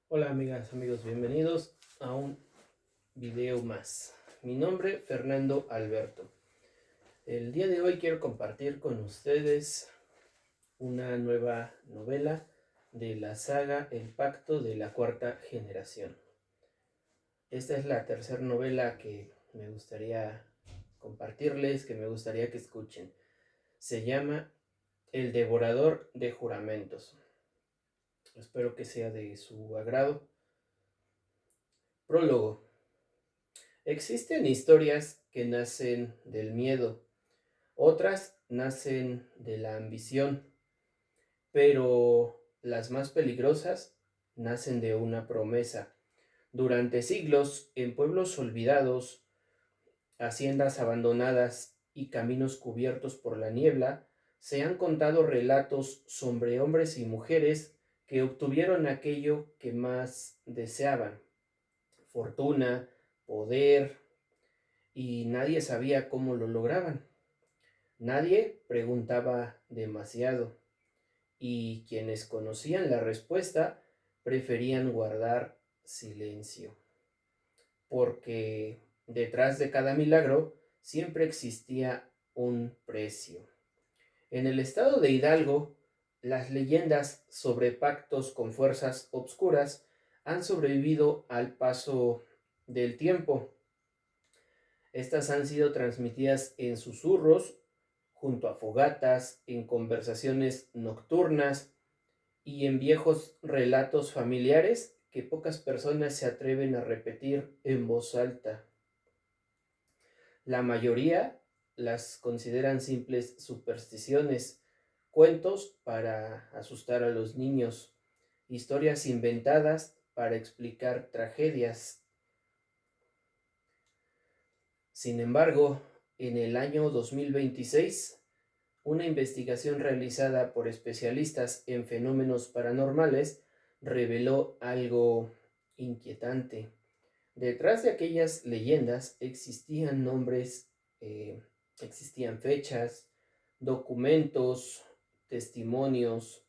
Hola amigas, amigos, bienvenidos a un video más. Mi nombre es Fernando Alberto. El día de hoy quiero compartir con ustedes una nueva novela de la saga El Pacto de la Cuarta Generación. Esta es la tercera novela que me gustaría compartirles, que me gustaría que escuchen. Se llama El Devorador de Juramentos. Espero que sea de su agrado. Prólogo. Existen historias que nacen del miedo, otras nacen de la ambición, pero las más peligrosas nacen de una promesa. Durante siglos, en pueblos olvidados, haciendas abandonadas y caminos cubiertos por la niebla, se han contado relatos sobre hombres y mujeres que obtuvieron aquello que más deseaban: fortuna, poder, y nadie sabía cómo lo lograban. Nadie preguntaba demasiado, y quienes conocían la respuesta preferían guardar silencio, porque detrás de cada milagro siempre existía un precio. En el estado de Hidalgo, las leyendas sobre pactos con fuerzas obscuras han sobrevivido al paso del tiempo. Estas han sido transmitidas en susurros, junto a fogatas, en conversaciones nocturnas y en viejos relatos familiares que pocas personas se atreven a repetir en voz alta. La mayoría las consideran simples supersticiones, cuentos para asustar a los niños, historias inventadas para explicar tragedias. Sin embargo, en el año 2026, una investigación realizada por especialistas en fenómenos paranormales reveló algo inquietante. Detrás de aquellas leyendas existían nombres, existían fechas, documentos, testimonios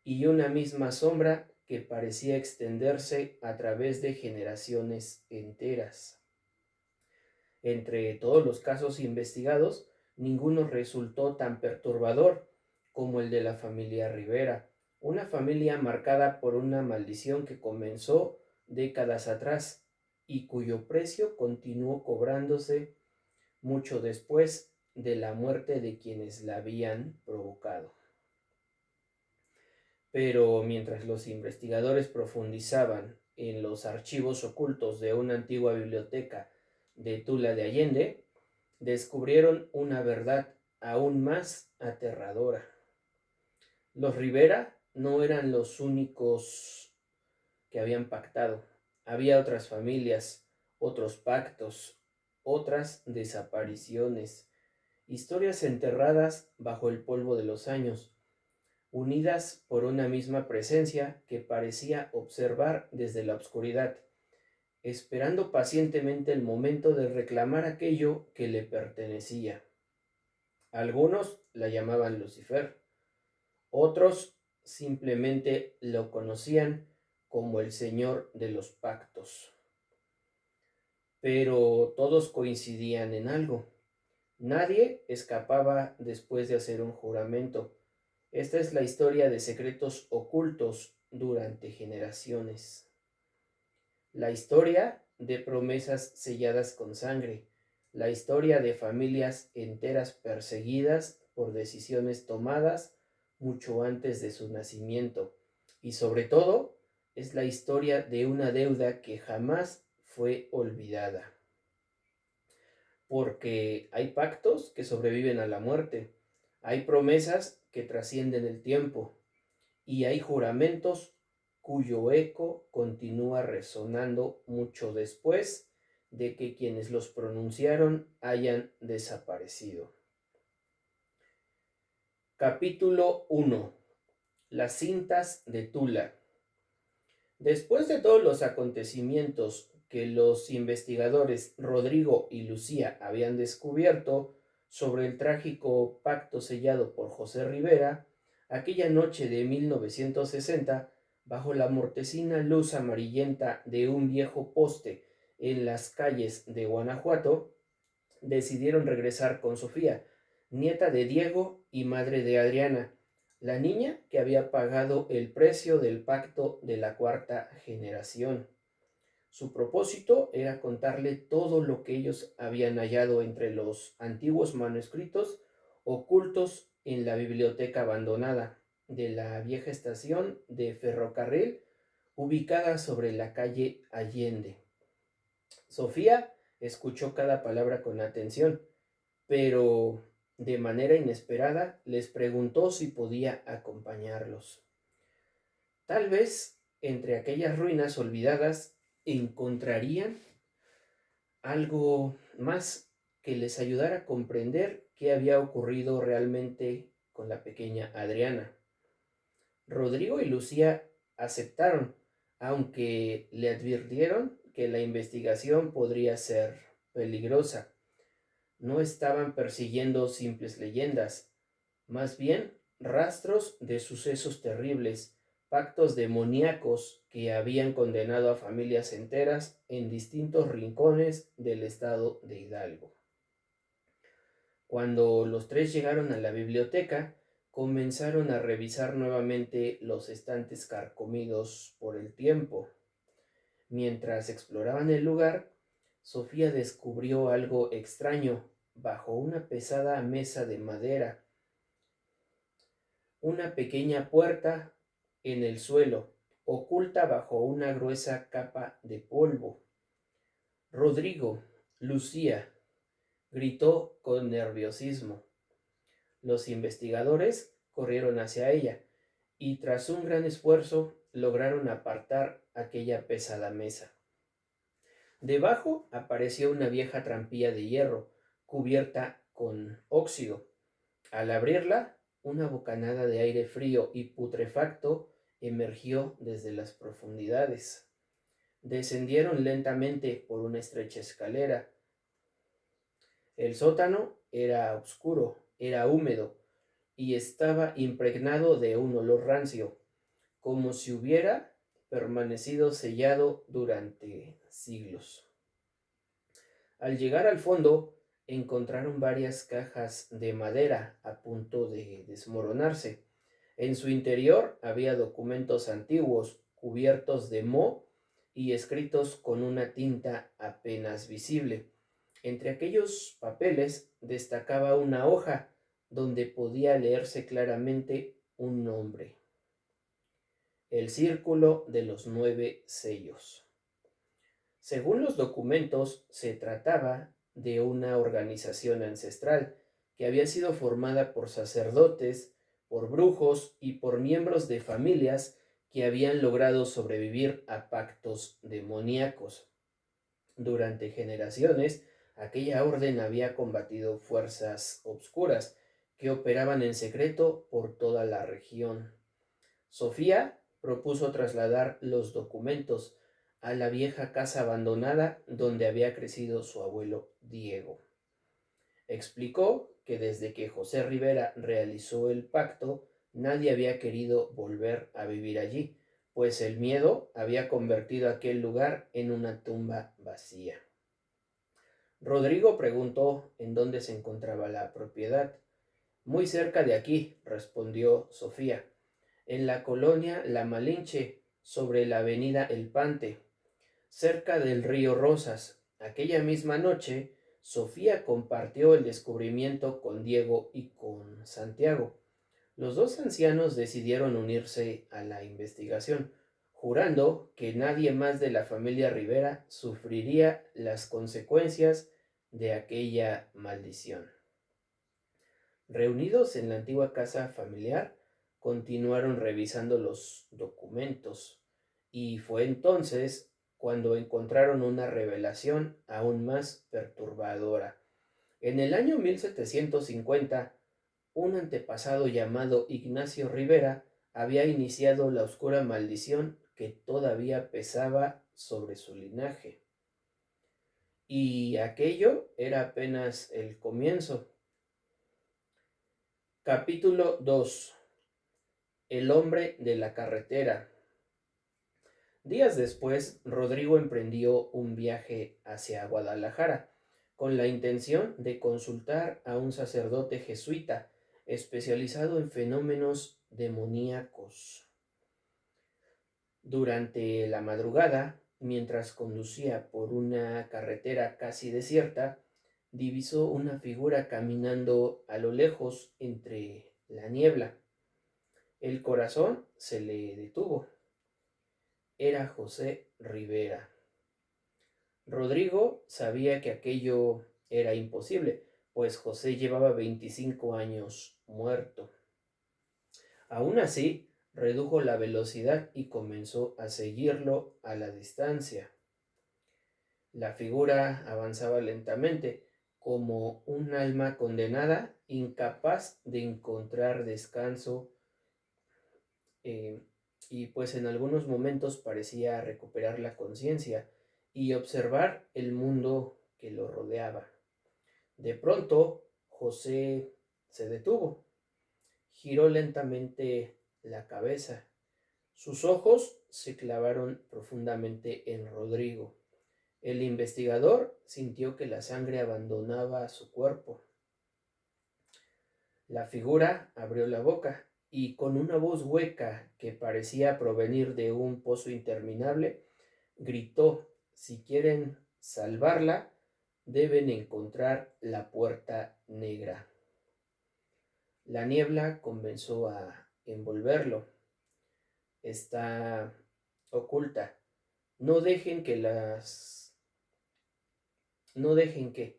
y una misma sombra que parecía extenderse a través de generaciones enteras. Entre todos los casos investigados, ninguno resultó tan perturbador como el de la familia Rivera, una familia marcada por una maldición que comenzó décadas atrás y cuyo precio continuó cobrándose mucho después de la muerte de quienes la habían provocado. Pero mientras los investigadores profundizaban en los archivos ocultos de una antigua biblioteca de Tula de Allende, descubrieron una verdad aún más aterradora. Los Rivera no eran los únicos que habían pactado. Había otras familias, otros pactos, otras desapariciones, historias enterradas bajo el polvo de los años, unidas por una misma presencia que parecía observar desde la oscuridad, esperando pacientemente el momento de reclamar aquello que le pertenecía. Algunos la llamaban Lucifer, otros simplemente lo conocían como el Señor de los Pactos. Pero todos coincidían en algo: nadie escapaba después de hacer un juramento. Esta es la historia de secretos ocultos durante generaciones. La historia de promesas selladas con sangre. La historia de familias enteras perseguidas por decisiones tomadas mucho antes de su nacimiento. Y sobre todo, es la historia de una deuda que jamás fue olvidada. Porque hay pactos que sobreviven a la muerte, hay promesas que trascienden el tiempo, y hay juramentos cuyo eco continúa resonando mucho después de que quienes los pronunciaron hayan desaparecido. Capítulo 1. Las cintas de Tula. Después de todos los acontecimientos que los investigadores Rodrigo y Lucía habían descubierto sobre el trágico pacto sellado por José Rivera, aquella noche de 1960 Bajo la mortecina luz amarillenta de un viejo poste en las calles de Guanajuato, decidieron regresar con Sofía, nieta de Diego y madre de Adriana, la niña que había pagado el precio del pacto de la cuarta generación. Su propósito era contarle todo lo que ellos habían hallado entre los antiguos manuscritos ocultos en la biblioteca abandonada de la vieja estación de ferrocarril ubicada sobre la calle Allende. Sofía escuchó cada palabra con atención, pero de manera inesperada les preguntó si podía acompañarlos. Tal vez entre aquellas ruinas olvidadas encontrarían algo más que les ayudara a comprender qué había ocurrido realmente con la pequeña Adriana. Rodrigo y Lucía aceptaron, aunque le advirtieron que la investigación podría ser peligrosa. No estaban persiguiendo simples leyendas, más bien rastros de sucesos terribles, pactos demoníacos que habían condenado a familias enteras en distintos rincones del estado de Hidalgo. Cuando los tres llegaron a la biblioteca, comenzaron a revisar nuevamente los estantes carcomidos por el tiempo. Mientras exploraban el lugar, Sofía descubrió algo extraño bajo una pesada mesa de madera, una pequeña puerta en el suelo, oculta bajo una gruesa capa de polvo. Rodrigo, Lucía, gritó con nerviosismo. Los investigadores corrieron hacia ella y tras un gran esfuerzo lograron apartar aquella pesada mesa. Debajo apareció una vieja trampilla de hierro cubierta con óxido. Al abrirla, una bocanada de aire frío y putrefacto emergió desde las profundidades. Descendieron lentamente por una estrecha escalera. El sótano era oscuro, era húmedo y estaba impregnado de un olor rancio, como si hubiera permanecido sellado durante siglos. Al llegar al fondo, encontraron varias cajas de madera a punto de desmoronarse. En su interior había documentos antiguos cubiertos de moho y escritos con una tinta apenas visible. Entre aquellos papeles destacaba una hoja donde podía leerse claramente un nombre: el Círculo de los 9 Sellos. Según los documentos, se trataba de una organización ancestral que había sido formada por sacerdotes, por brujos y por miembros de familias que habían logrado sobrevivir a pactos demoníacos. Durante generaciones, aquella orden había combatido fuerzas obscuras que operaban en secreto por toda la región. Sofía propuso trasladar los documentos a la vieja casa abandonada donde había crecido su abuelo Diego. Explicó que desde que José Rivera realizó el pacto, nadie había querido volver a vivir allí, pues el miedo había convertido aquel lugar en una tumba vacía. Rodrigo preguntó en dónde se encontraba la propiedad. Muy cerca de aquí, respondió Sofía, en la colonia La Malinche, sobre la avenida El Pante, cerca del río Rosas. Aquella misma noche, Sofía compartió el descubrimiento con Diego y con Santiago. Los dos ancianos decidieron unirse a la investigación, jurando que nadie más de la familia Rivera sufriría las consecuencias de aquella maldición. Reunidos en la antigua casa familiar, continuaron revisando los documentos y fue entonces cuando encontraron una revelación aún más perturbadora. En el año 1750, un antepasado llamado Ignacio Rivera había iniciado la oscura maldición que todavía pesaba sobre su linaje. Y aquello era apenas el comienzo. Capítulo 2. El hombre de la carretera. Días después, Rodrigo emprendió un viaje hacia Guadalajara con la intención de consultar a un sacerdote jesuita especializado en fenómenos demoníacos. Durante la madrugada, mientras conducía por una carretera casi desierta, divisó una figura caminando a lo lejos entre la niebla. El corazón se le detuvo. Era José Rivera. Rodrigo sabía que aquello era imposible, pues José llevaba 25 años muerto. Aún así, redujo la velocidad y comenzó a seguirlo a la distancia. La figura avanzaba lentamente, como un alma condenada, incapaz de encontrar descanso, eh, y pues en algunos momentos parecía recuperar la conciencia y observar el mundo que lo rodeaba. De pronto, José se detuvo, giró lentamente la cabeza. Sus ojos se clavaron profundamente en Rodrigo. El investigador sintió que la sangre abandonaba su cuerpo. La figura abrió la boca y con una voz hueca que parecía provenir de un pozo interminable, gritó: si quieren salvarla, deben encontrar la puerta negra. La niebla comenzó a envolverlo. Está oculta. No dejen que las... No dejen que...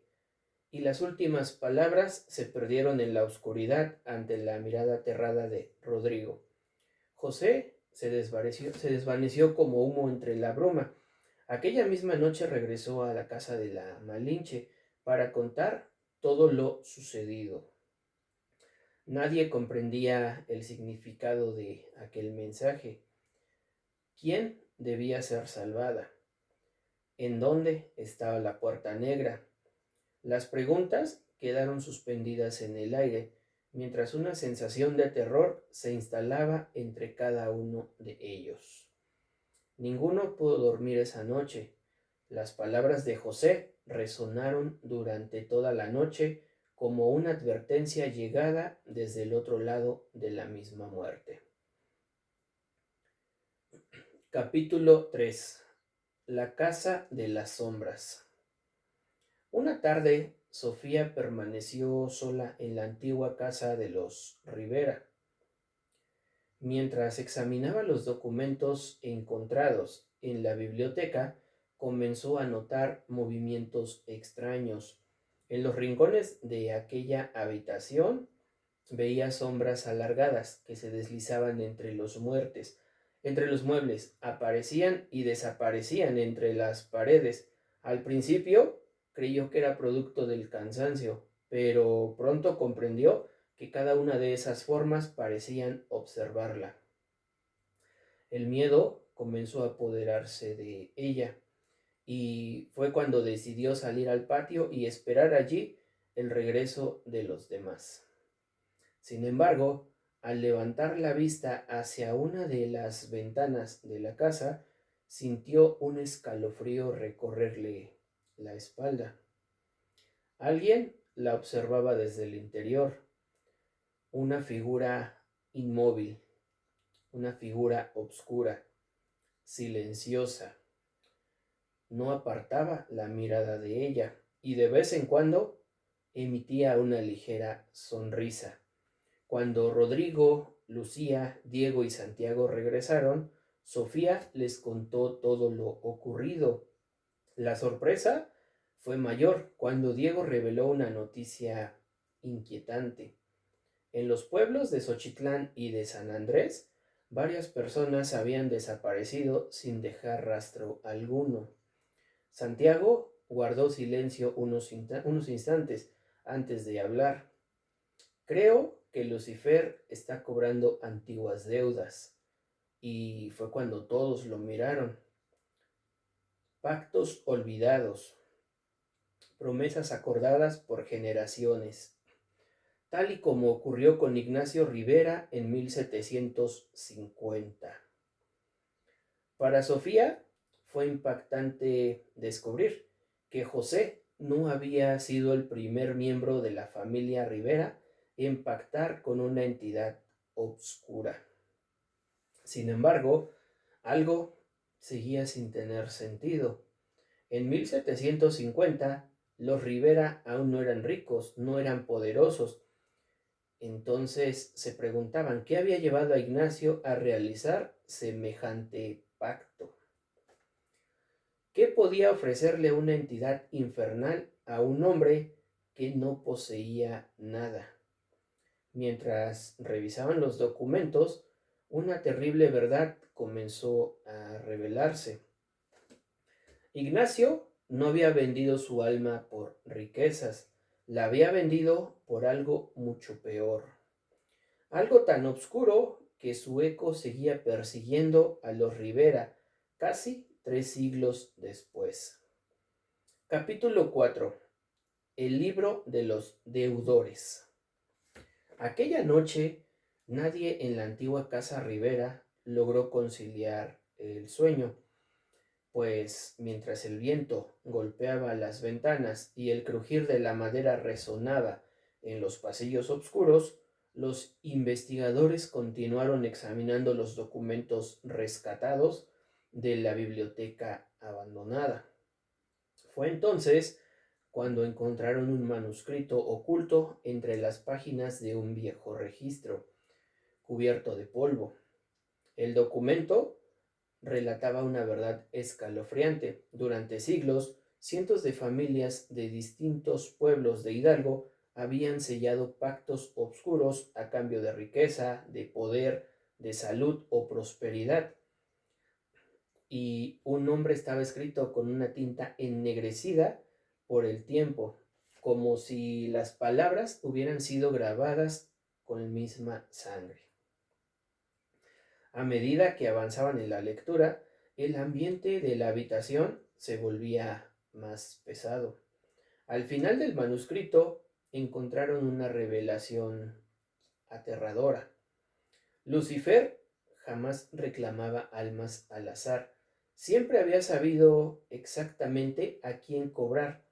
Y las últimas palabras se perdieron en la oscuridad ante la mirada aterrada de Rodrigo. José se desvaneció como humo entre la bruma. Aquella misma noche regresó a la casa de la Malinche para contar todo lo sucedido. Nadie comprendía el significado de aquel mensaje. ¿Quién debía ser salvada? ¿En dónde estaba la puerta negra? Las preguntas quedaron suspendidas en el aire, mientras una sensación de terror se instalaba entre cada uno de ellos. Ninguno pudo dormir esa noche. Las palabras de José resonaron durante toda la noche como una advertencia llegada desde el otro lado de la misma muerte. Capítulo 3. La casa de las sombras. Una tarde, Sofía permaneció sola en la antigua casa de los Rivera. Mientras examinaba los documentos encontrados en la biblioteca, comenzó a notar movimientos extraños. En los rincones de aquella habitación veía sombras alargadas que se deslizaban entre los muebles, aparecían y desaparecían entre las paredes. Al principio creyó que era producto del cansancio, pero pronto comprendió que cada una de esas formas parecían observarla. El miedo comenzó a apoderarse de ella, y fue cuando decidió salir al patio y esperar allí el regreso de los demás. Sin embargo, al levantar la vista hacia una de las ventanas de la casa, sintió un escalofrío recorrerle la espalda. Alguien la observaba desde el interior, una figura inmóvil, una figura oscura, silenciosa. No apartaba la mirada de ella y de vez en cuando emitía una ligera sonrisa. Cuando Rodrigo, Lucía, Diego y Santiago regresaron, Sofía les contó todo lo ocurrido. La sorpresa fue mayor cuando Diego reveló una noticia inquietante. En los pueblos de Xochitlán y de San Andrés, varias personas habían desaparecido sin dejar rastro alguno. Santiago guardó silencio unos instantes antes de hablar. Creo que Lucifer está cobrando antiguas deudas. Y fue cuando todos lo miraron. Pactos olvidados, promesas acordadas por generaciones, tal y como ocurrió con Ignacio Rivera en 1750. Para Sofía fue impactante descubrir que José no había sido el primer miembro de la familia Rivera en pactar con una entidad obscura. Sin embargo, algo seguía sin tener sentido. En 1750, los Rivera aún no eran ricos, no eran poderosos. Entonces se preguntaban qué había llevado a Ignacio a realizar semejante pacto. ¿Qué podía ofrecerle una entidad infernal a un hombre que no poseía nada? Mientras revisaban los documentos, una terrible verdad comenzó a revelarse. Ignacio no había vendido su alma por riquezas, la había vendido por algo mucho peor, algo tan oscuro que su eco seguía persiguiendo a los Rivera casi 3 siglos después. Capítulo 4. El libro de los deudores. Aquella noche nadie en la antigua casa Rivera logró conciliar el sueño, pues mientras el viento golpeaba las ventanas y el crujir de la madera resonaba en los pasillos oscuros, los investigadores continuaron examinando los documentos rescatados de la biblioteca abandonada. Fue entonces cuando encontraron un manuscrito oculto entre las páginas de un viejo registro, cubierto de polvo. El documento relataba una verdad escalofriante. Durante siglos, cientos de familias de distintos pueblos de Hidalgo habían sellado pactos obscuros a cambio de riqueza, de poder, de salud o prosperidad. Y un nombre estaba escrito con una tinta ennegrecida por el tiempo, como si las palabras hubieran sido grabadas con misma sangre. A medida que avanzaban en la lectura, el ambiente de la habitación se volvía más pesado. Al final del manuscrito encontraron una revelación aterradora. Lucifer jamás reclamaba almas al azar. Siempre había sabido exactamente a quién cobrar.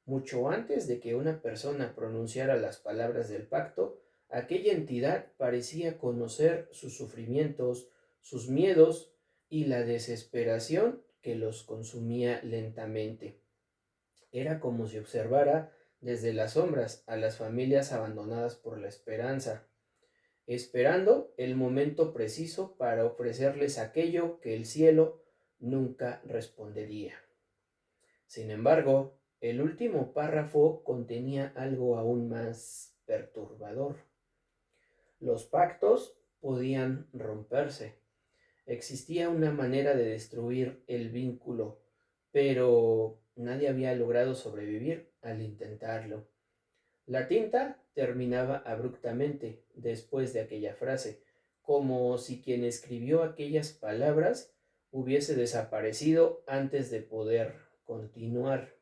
Mucho antes de que una persona pronunciara las palabras del pacto, aquella entidad parecía conocer sus sufrimientos, sus miedos y la desesperación que los consumía lentamente. Era como si observara desde las sombras a las familias abandonadas por la esperanza, esperando el momento preciso para ofrecerles aquello que el cielo nunca respondería. Sin embargo, el último párrafo contenía algo aún más perturbador. Los pactos podían romperse. Existía una manera de destruir el vínculo, pero nadie había logrado sobrevivir al intentarlo. La tinta terminaba abruptamente después de aquella frase, como si quien escribió aquellas palabras hubiese desaparecido antes de poder continuar.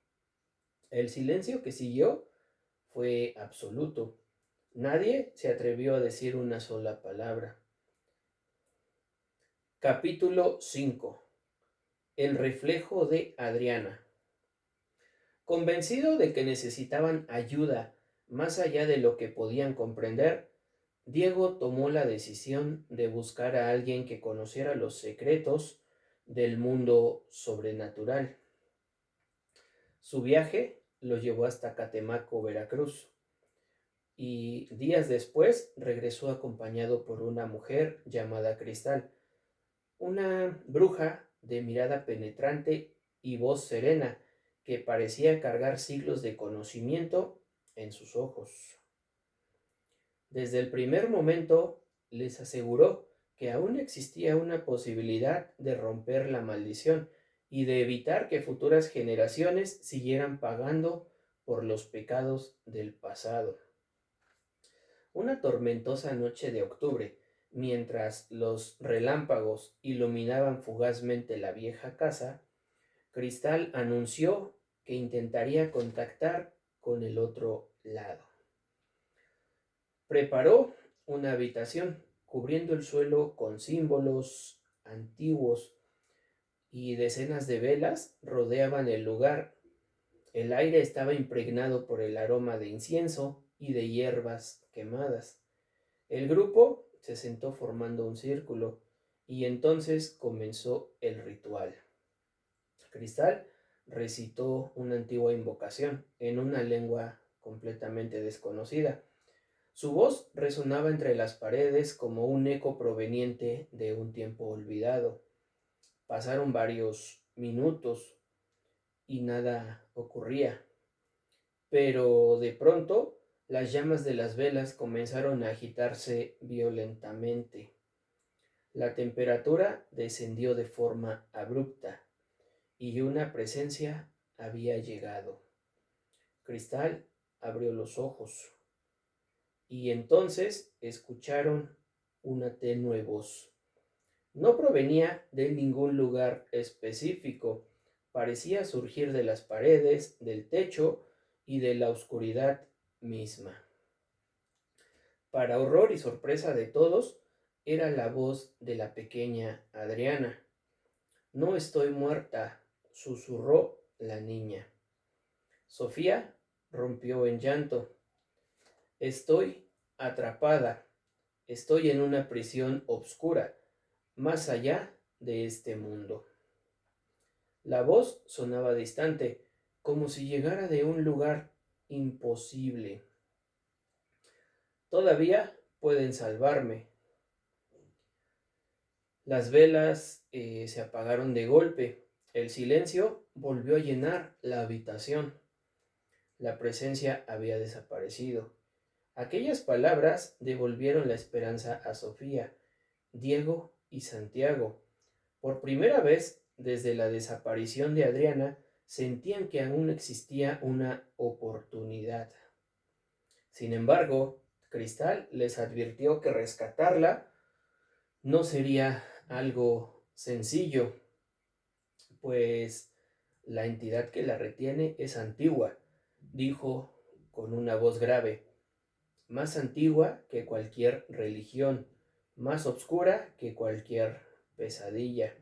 El silencio que siguió fue absoluto. Nadie se atrevió a decir una sola palabra. Capítulo 5. El reflejo de Adriana. Convencido de que necesitaban ayuda más allá de lo que podían comprender, Diego tomó la decisión de buscar a alguien que conociera los secretos del mundo sobrenatural. Su viaje lo llevó hasta Catemaco, Veracruz, y días después regresó acompañado por una mujer llamada Cristal, una bruja de mirada penetrante y voz serena que parecía cargar siglos de conocimiento en sus ojos. Desde el primer momento les aseguró que aún existía una posibilidad de romper la maldición y de evitar que futuras generaciones siguieran pagando por los pecados del pasado. Una tormentosa noche de octubre, mientras los relámpagos iluminaban fugazmente la vieja casa, Cristal anunció que intentaría contactar con el otro lado. Preparó una habitación, cubriendo el suelo con símbolos antiguos, y decenas de velas rodeaban el lugar. El aire estaba impregnado por el aroma de incienso y de hierbas quemadas. El grupo se sentó formando un círculo y entonces comenzó el ritual. Cristal recitó una antigua invocación en una lengua completamente desconocida. Su voz resonaba entre las paredes como un eco proveniente de un tiempo olvidado. Pasaron varios minutos y nada ocurría, pero de pronto las llamas de las velas comenzaron a agitarse violentamente. La temperatura descendió de forma abrupta y una presencia había llegado. Cristal abrió los ojos y entonces escucharon una tenue voz. No provenía de ningún lugar específico, parecía surgir de las paredes, del techo y de la oscuridad misma. Para horror y sorpresa de todos, era la voz de la pequeña Adriana. No estoy muerta, susurró la niña. Sofía rompió en llanto. Estoy atrapada, estoy en una prisión oscura, más allá de este mundo. La voz sonaba distante, como si llegara de un lugar imposible. Todavía pueden salvarme. Las velas se apagaron de golpe. El silencio volvió a llenar la habitación. La presencia había desaparecido. Aquellas palabras devolvieron la esperanza a Sofía, Diego y Santiago. Por primera vez desde la desaparición de Adriana, sentían que aún existía una oportunidad. Sin embargo, Cristal les advirtió que rescatarla no sería algo sencillo, pues la entidad que la retiene es antigua, dijo con una voz grave, más antigua que cualquier religión, más oscura que cualquier pesadilla.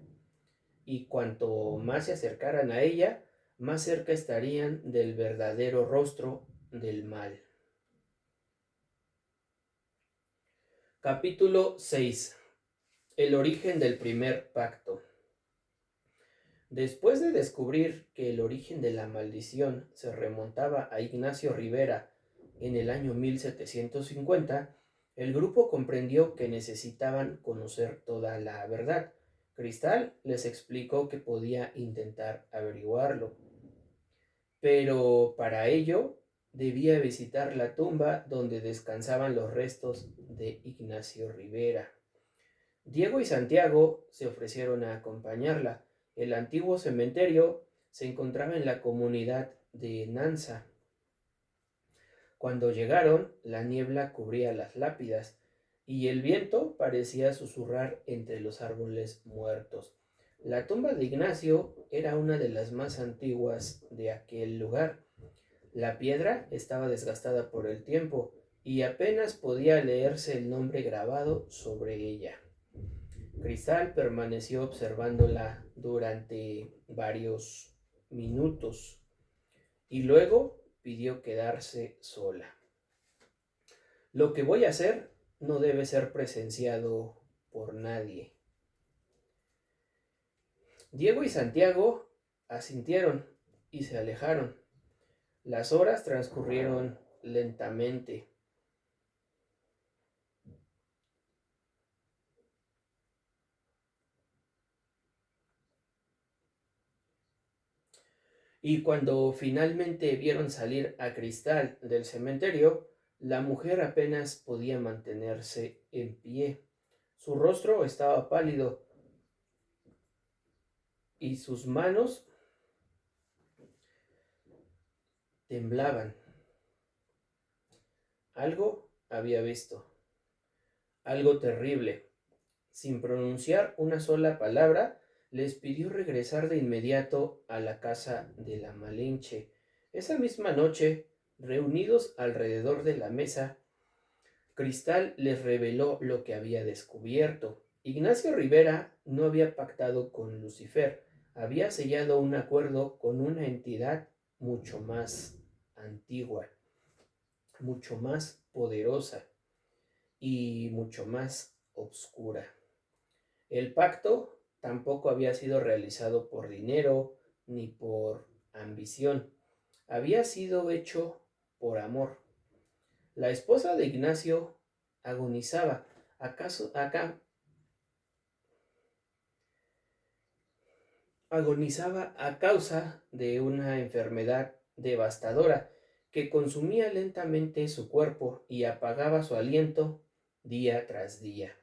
Y cuanto más se acercaran a ella, más cerca estarían del verdadero rostro del mal. Capítulo 6. El origen del primer pacto. Después de descubrir que el origen de la maldición se remontaba a Ignacio Rivera en el año 1750, el grupo comprendió que necesitaban conocer toda la verdad. Cristal les explicó que podía intentar averiguarlo, pero para ello debía visitar la tumba donde descansaban los restos de Ignacio Rivera. Diego y Santiago se ofrecieron a acompañarla. El antiguo cementerio se encontraba en la comunidad de Nanza. Cuando llegaron, la niebla cubría las lápidas y el viento parecía susurrar entre los árboles muertos. La tumba de Ignacio era una de las más antiguas de aquel lugar. La piedra estaba desgastada por el tiempo y apenas podía leerse el nombre grabado sobre ella. Cristal permaneció observándola durante varios minutos y luego pidió quedarse sola. Lo que voy a hacer no debe ser presenciado por nadie. Diego y Santiago asintieron y se alejaron. Las horas transcurrieron lentamente. Y cuando finalmente vieron salir a Cristal del cementerio, la mujer apenas podía mantenerse en pie. Su rostro estaba pálido y sus manos temblaban. Algo había visto, algo terrible. Sin pronunciar una sola palabra, les pidió regresar de inmediato a la casa de la Malinche. Esa misma noche, reunidos alrededor de la mesa, Cristal les reveló lo que había descubierto. Ignacio Rivera no había pactado con Lucifer, había sellado un acuerdo con una entidad mucho más antigua, mucho más poderosa y mucho más oscura. El pacto tampoco había sido realizado por dinero ni por ambición, había sido hecho por amor. La esposa de Ignacio agonizaba, acaso acá agonizaba a causa de una enfermedad devastadora que consumía lentamente su cuerpo y apagaba su aliento día tras día.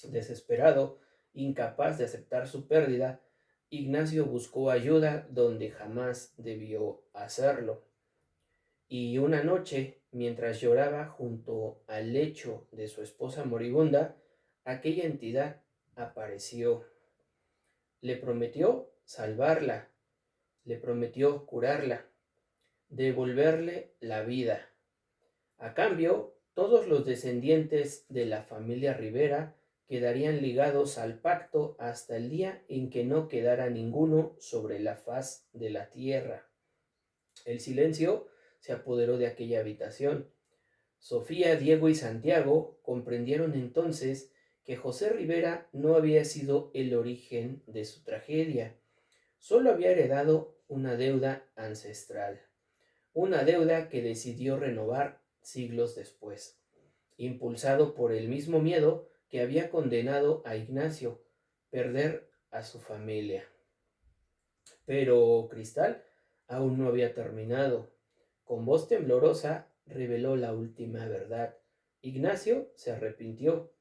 Desesperado, incapaz de aceptar su pérdida, Ignacio buscó ayuda donde jamás debió hacerlo. Y una noche, mientras lloraba junto al lecho de su esposa moribunda, aquella entidad apareció. Le prometió salvarla, le prometió curarla, devolverle la vida. A cambio, todos los descendientes de la familia Rivera quedarían ligados al pacto hasta el día en que no quedara ninguno sobre la faz de la tierra. El silencio se apoderó de aquella habitación. Sofía, Diego y Santiago comprendieron entonces que José Rivera no había sido el origen de su tragedia, solo había heredado una deuda ancestral, una deuda que decidió renovar siglos después, impulsado por el mismo miedo que había condenado a Ignacio, perder a su familia. Pero Cristal aún no había terminado. Con voz temblorosa reveló la última verdad. Ignacio se arrepintió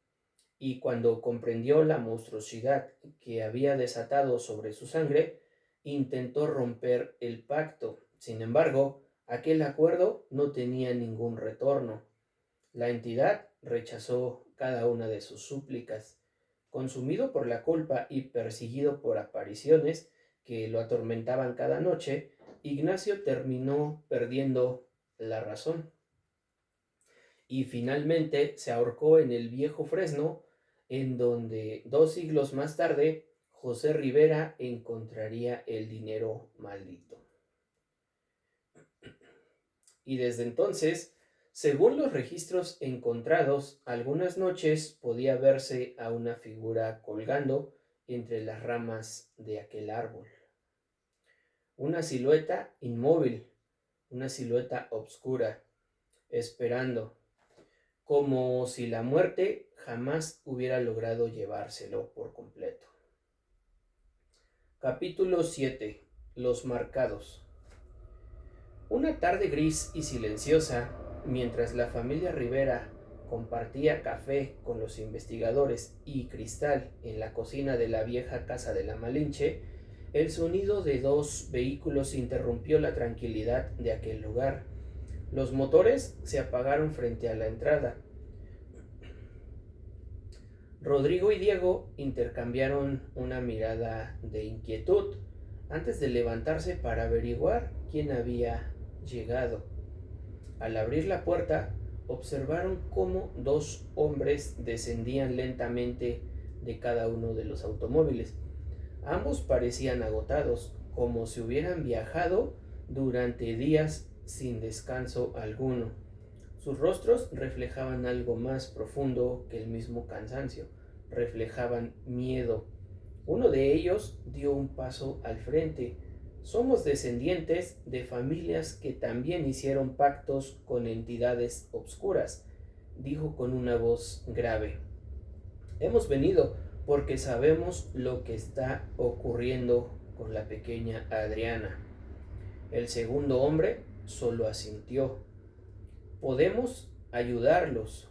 y cuando comprendió la monstruosidad que había desatado sobre su sangre, intentó romper el pacto. Sin embargo, aquel acuerdo no tenía ningún retorno. La entidad rechazó cada una de sus súplicas. Consumido por la culpa y perseguido por apariciones que lo atormentaban cada noche, Ignacio terminó perdiendo la razón y finalmente se ahorcó en el viejo Fresno, en donde 2 siglos más tarde José Rivera encontraría el dinero maldito. Y desde entonces, según los registros encontrados, algunas noches podía verse a una figura colgando entre las ramas de aquel árbol. Una silueta inmóvil, una silueta obscura, esperando, como si la muerte jamás hubiera logrado llevárselo por completo. Capítulo 7. Los marcados. Una tarde gris y silenciosa, mientras la familia Rivera compartía café con los investigadores y Cristal en la cocina de la vieja casa de la Malinche, el sonido de 2 vehículos interrumpió la tranquilidad de aquel lugar. Los motores se apagaron frente a la entrada. Rodrigo y Diego intercambiaron una mirada de inquietud antes de levantarse para averiguar quién había llegado. Al abrir la puerta, observaron cómo 2 hombres descendían lentamente de cada uno de los automóviles. Ambos parecían agotados, como si hubieran viajado durante días sin descanso alguno. Sus rostros reflejaban algo más profundo que el mismo cansancio, reflejaban miedo. Uno de ellos dio un paso al frente. Somos descendientes de familias que también hicieron pactos con entidades obscuras, dijo con una voz grave. Hemos venido porque sabemos lo que está ocurriendo con la pequeña Adriana. El segundo hombre solo asintió. Podemos ayudarlos.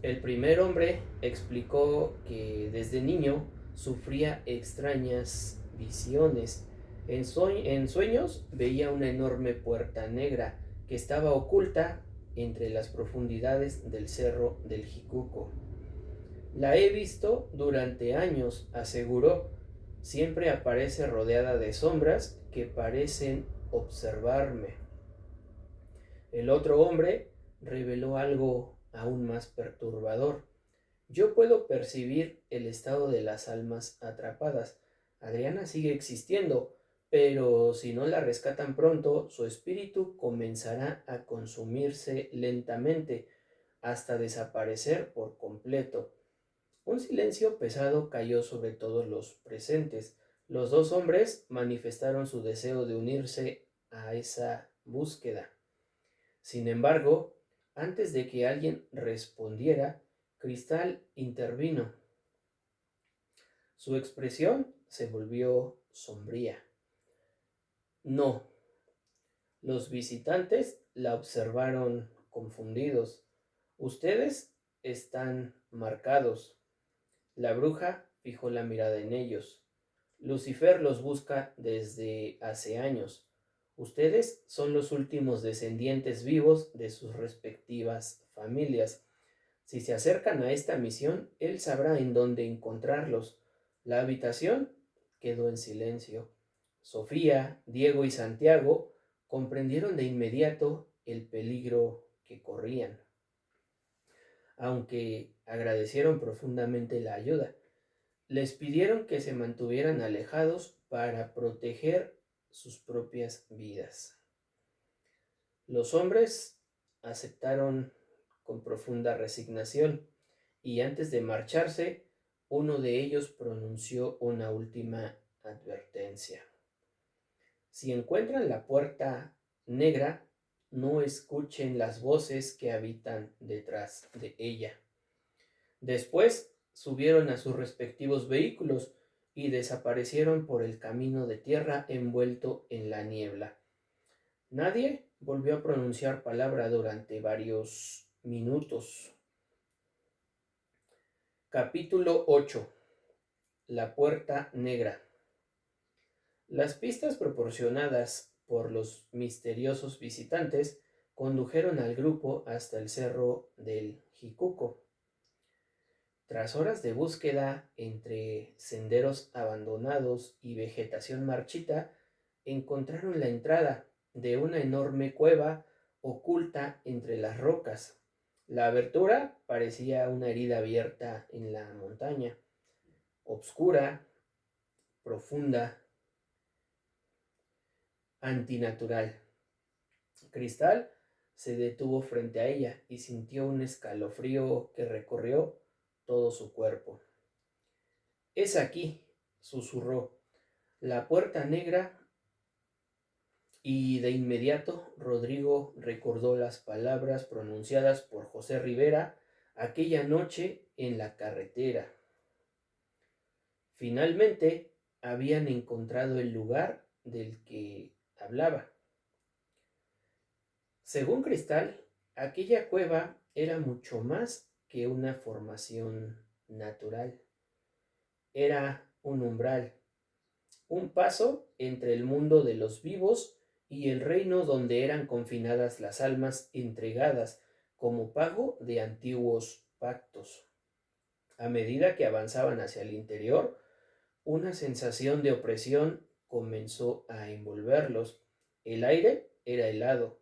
El primer hombre explicó que desde niño sufría extrañas visiones. En sueños veía una enorme puerta negra que estaba oculta entre las profundidades del cerro del Jicuco. La he visto durante años, aseguró. Siempre aparece rodeada de sombras que parecen observarme. El otro hombre reveló algo aún más perturbador. Yo puedo percibir el estado de las almas atrapadas. Adriana sigue existiendo, pero si no la rescatan pronto, su espíritu comenzará a consumirse lentamente hasta desaparecer por completo. Un silencio pesado cayó sobre todos los presentes. Los dos hombres manifestaron su deseo de unirse a esa búsqueda. Sin embargo, antes de que alguien respondiera, Cristal intervino. Su expresión se volvió sombría. No. Los visitantes la observaron confundidos. Ustedes están marcados. La bruja fijó la mirada en ellos. Lucifer los busca desde hace años. Ustedes son los últimos descendientes vivos de sus respectivas familias. Si se acercan a esta misión, él sabrá en dónde encontrarlos. La habitación quedó en silencio. Sofía, Diego y Santiago comprendieron de inmediato el peligro que corrían, aunque agradecieron profundamente la ayuda. Les pidieron que se mantuvieran alejados para proteger sus propias vidas. Los hombres aceptaron con profunda resignación y antes de marcharse, uno de ellos pronunció una última advertencia. Si encuentran la puerta negra, no escuchen las voces que habitan detrás de ella. Después subieron a sus respectivos vehículos y desaparecieron por el camino de tierra envuelto en la niebla. Nadie volvió a pronunciar palabra durante varios minutos. Capítulo 8. La puerta negra. Las pistas proporcionadas por los misteriosos visitantes condujeron al grupo hasta el cerro del Jicuco. Tras horas de búsqueda entre senderos abandonados y vegetación marchita, encontraron la entrada de una enorme cueva oculta entre las rocas. La abertura parecía una herida abierta en la montaña, obscura, profunda, antinatural. Cristal se detuvo frente a ella y sintió un escalofrío que recorrió todo su cuerpo. «Es aquí», susurró, «la puerta negra». Y de inmediato Rodrigo recordó las palabras pronunciadas por José Rivera aquella noche en la carretera. Finalmente habían encontrado el lugar del que hablaba. Según Cristal, aquella cueva era mucho más que una formación natural. Era un umbral, un paso entre el mundo de los vivos y el reino donde eran confinadas las almas entregadas como pago de antiguos pactos. A medida que avanzaban hacia el interior, una sensación de opresión comenzó a envolverlos. El aire era helado.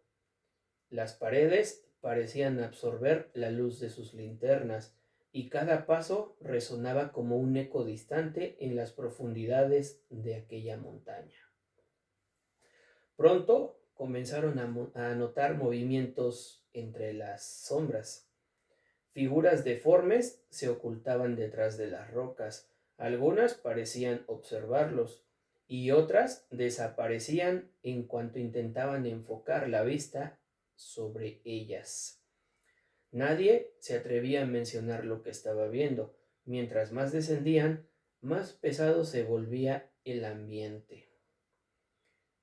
Las paredes parecían absorber la luz de sus linternas y cada paso resonaba como un eco distante en las profundidades de aquella montaña. Pronto comenzaron a notar movimientos entre las sombras. Figuras deformes se ocultaban detrás de las rocas. Algunas parecían observarlos y otras desaparecían en cuanto intentaban enfocar la vista sobre ellas. Nadie se atrevía a mencionar lo que estaba viendo. Mientras más descendían, más pesado se volvía el ambiente.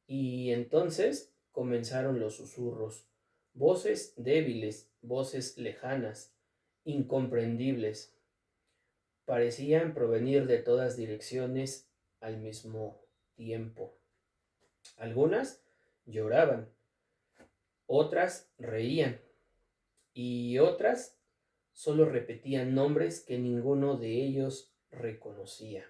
Y entonces comenzaron los susurros, voces débiles, voces lejanas, incomprendibles. Parecían provenir de todas direcciones al mismo tiempo. Algunas lloraban, otras reían y otras solo repetían nombres que ninguno de ellos reconocía.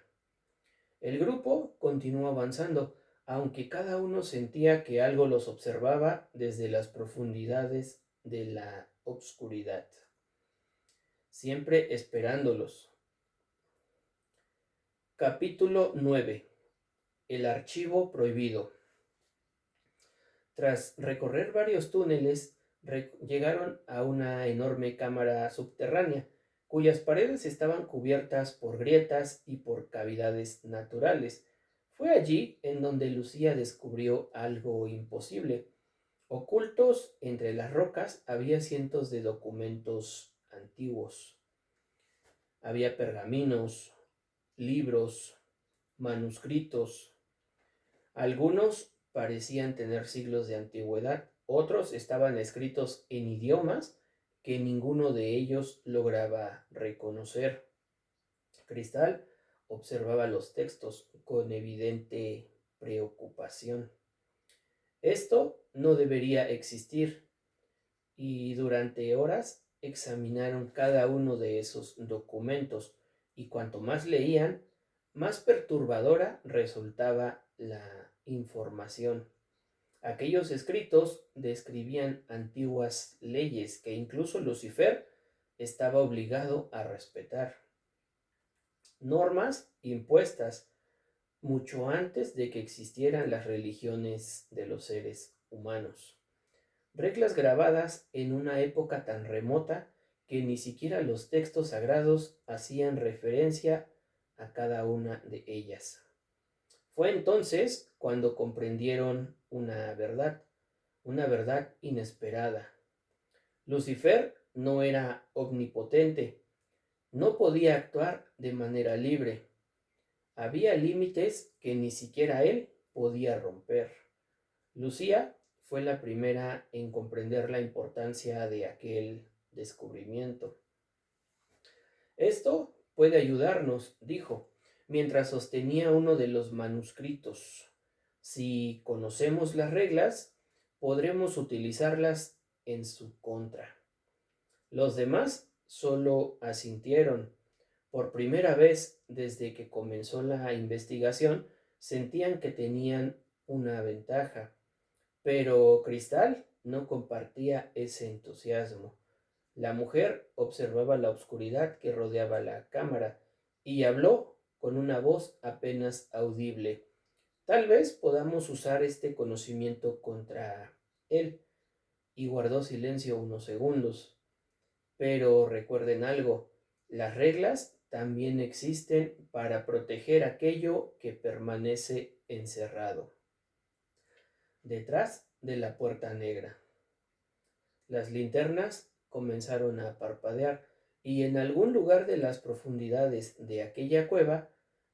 El grupo continuó avanzando, aunque cada uno sentía que algo los observaba desde las profundidades de la obscuridad, siempre esperándolos. Capítulo 9. El archivo prohibido. Tras recorrer varios túneles, llegaron a una enorme cámara subterránea, cuyas paredes estaban cubiertas por grietas y por cavidades naturales. Fue allí en donde Lucía descubrió algo imposible. Ocultos entre las rocas había cientos de documentos antiguos. Había pergaminos, libros, manuscritos. Algunos parecían tener siglos de antigüedad, otros estaban escritos en idiomas que ninguno de ellos lograba reconocer. Cristal observaba los textos con evidente preocupación. Esto no debería existir, y durante horas examinaron cada uno de esos documentos, y cuanto más leían, más perturbadora resultaba la información. Aquellos escritos describían antiguas leyes que incluso Lucifer estaba obligado a respetar, normas impuestas mucho antes de que existieran las religiones de los seres humanos, reglas grabadas en una época tan remota que ni siquiera los textos sagrados hacían referencia a cada una de ellas. Fue entonces cuando comprendieron una verdad inesperada. Lucifer no era omnipotente, no podía actuar de manera libre. Había límites que ni siquiera él podía romper. Lucía fue la primera en comprender la importancia de aquel descubrimiento. Esto puede ayudarnos, dijo, mientras sostenía uno de los manuscritos. Si conocemos las reglas, podremos utilizarlas en su contra. Los demás solo asintieron. Por primera vez desde que comenzó la investigación, sentían que tenían una ventaja. Pero Cristal no compartía ese entusiasmo. La mujer observaba la oscuridad que rodeaba la cámara y habló con una voz apenas audible. Tal vez podamos usar este conocimiento contra él. Y guardó silencio unos segundos. Pero recuerden algo, las reglas también existen para proteger aquello que permanece encerrado. Detrás de la puerta negra. Las linternas comenzaron a parpadear y en algún lugar de las profundidades de aquella cueva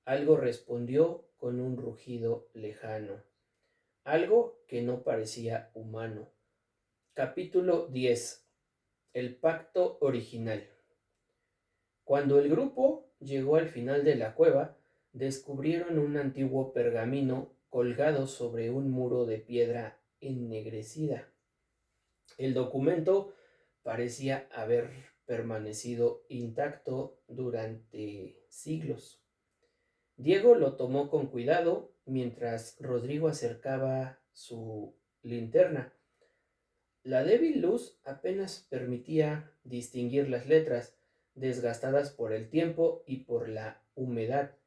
algo respondió con un rugido lejano, algo que no parecía humano. Capítulo 10. El pacto original. Cuando el grupo llegó al final de la cueva, descubrieron un antiguo pergamino colgado sobre un muro de piedra ennegrecida. El documento parecía haber permanecido intacto durante siglos. Diego lo tomó con cuidado mientras Rodrigo acercaba su linterna. La débil luz apenas permitía distinguir las letras, desgastadas por el tiempo y por la humedad.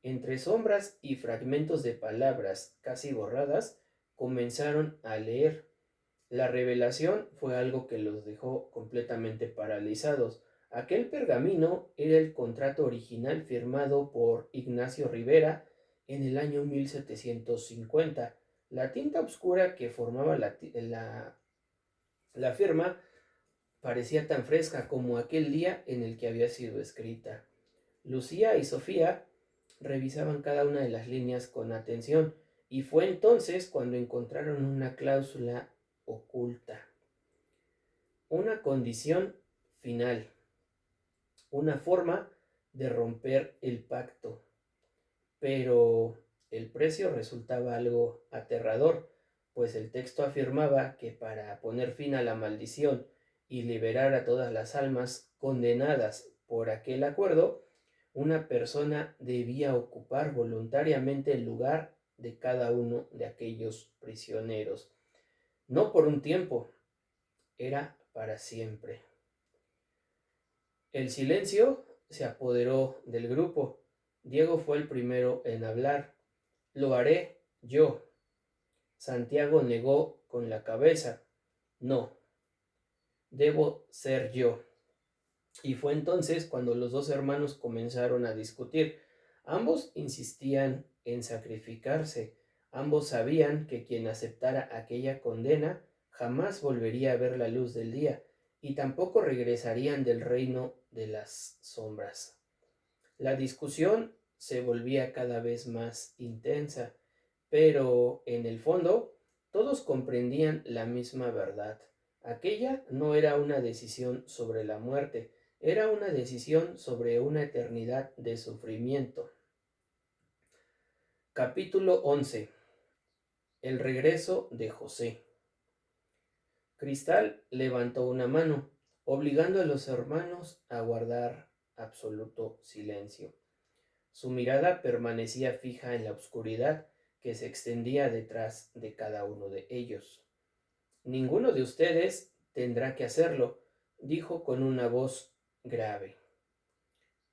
Entre sombras y fragmentos de palabras casi borradas, comenzaron a leer. La revelación fue algo que los dejó completamente paralizados. Aquel pergamino era el contrato original firmado por Ignacio Rivera en el año 1750. La tinta oscura que formaba la firma parecía tan fresca como aquel día en el que había sido escrita. Lucía y Sofía revisaban cada una de las líneas con atención, y fue entonces cuando encontraron una cláusula oculta, una condición final, una forma de romper el pacto. Pero el precio resultaba algo aterrador, pues el texto afirmaba que para poner fin a la maldición y liberar a todas las almas condenadas por aquel acuerdo, una persona debía ocupar voluntariamente el lugar de cada uno de aquellos prisioneros. No por un tiempo, era para siempre. El silencio se apoderó del grupo. Diego fue el primero en hablar. Lo haré yo. Santiago negó con la cabeza. No, debo ser yo. Y fue entonces cuando los dos hermanos comenzaron a discutir. Ambos insistían en sacrificarse. Ambos sabían que quien aceptara aquella condena jamás volvería a ver la luz del día y tampoco regresarían del reino de las sombras. La discusión se volvía cada vez más intensa, pero en el fondo todos comprendían la misma verdad. Aquella no era una decisión sobre la muerte, era una decisión sobre una eternidad de sufrimiento. Capítulo 11. El regreso de José. Cristal levantó una mano, obligando a los hermanos a guardar absoluto silencio. Su mirada permanecía fija en la oscuridad que se extendía detrás de cada uno de ellos. Ninguno de ustedes tendrá que hacerlo, dijo con una voz grave.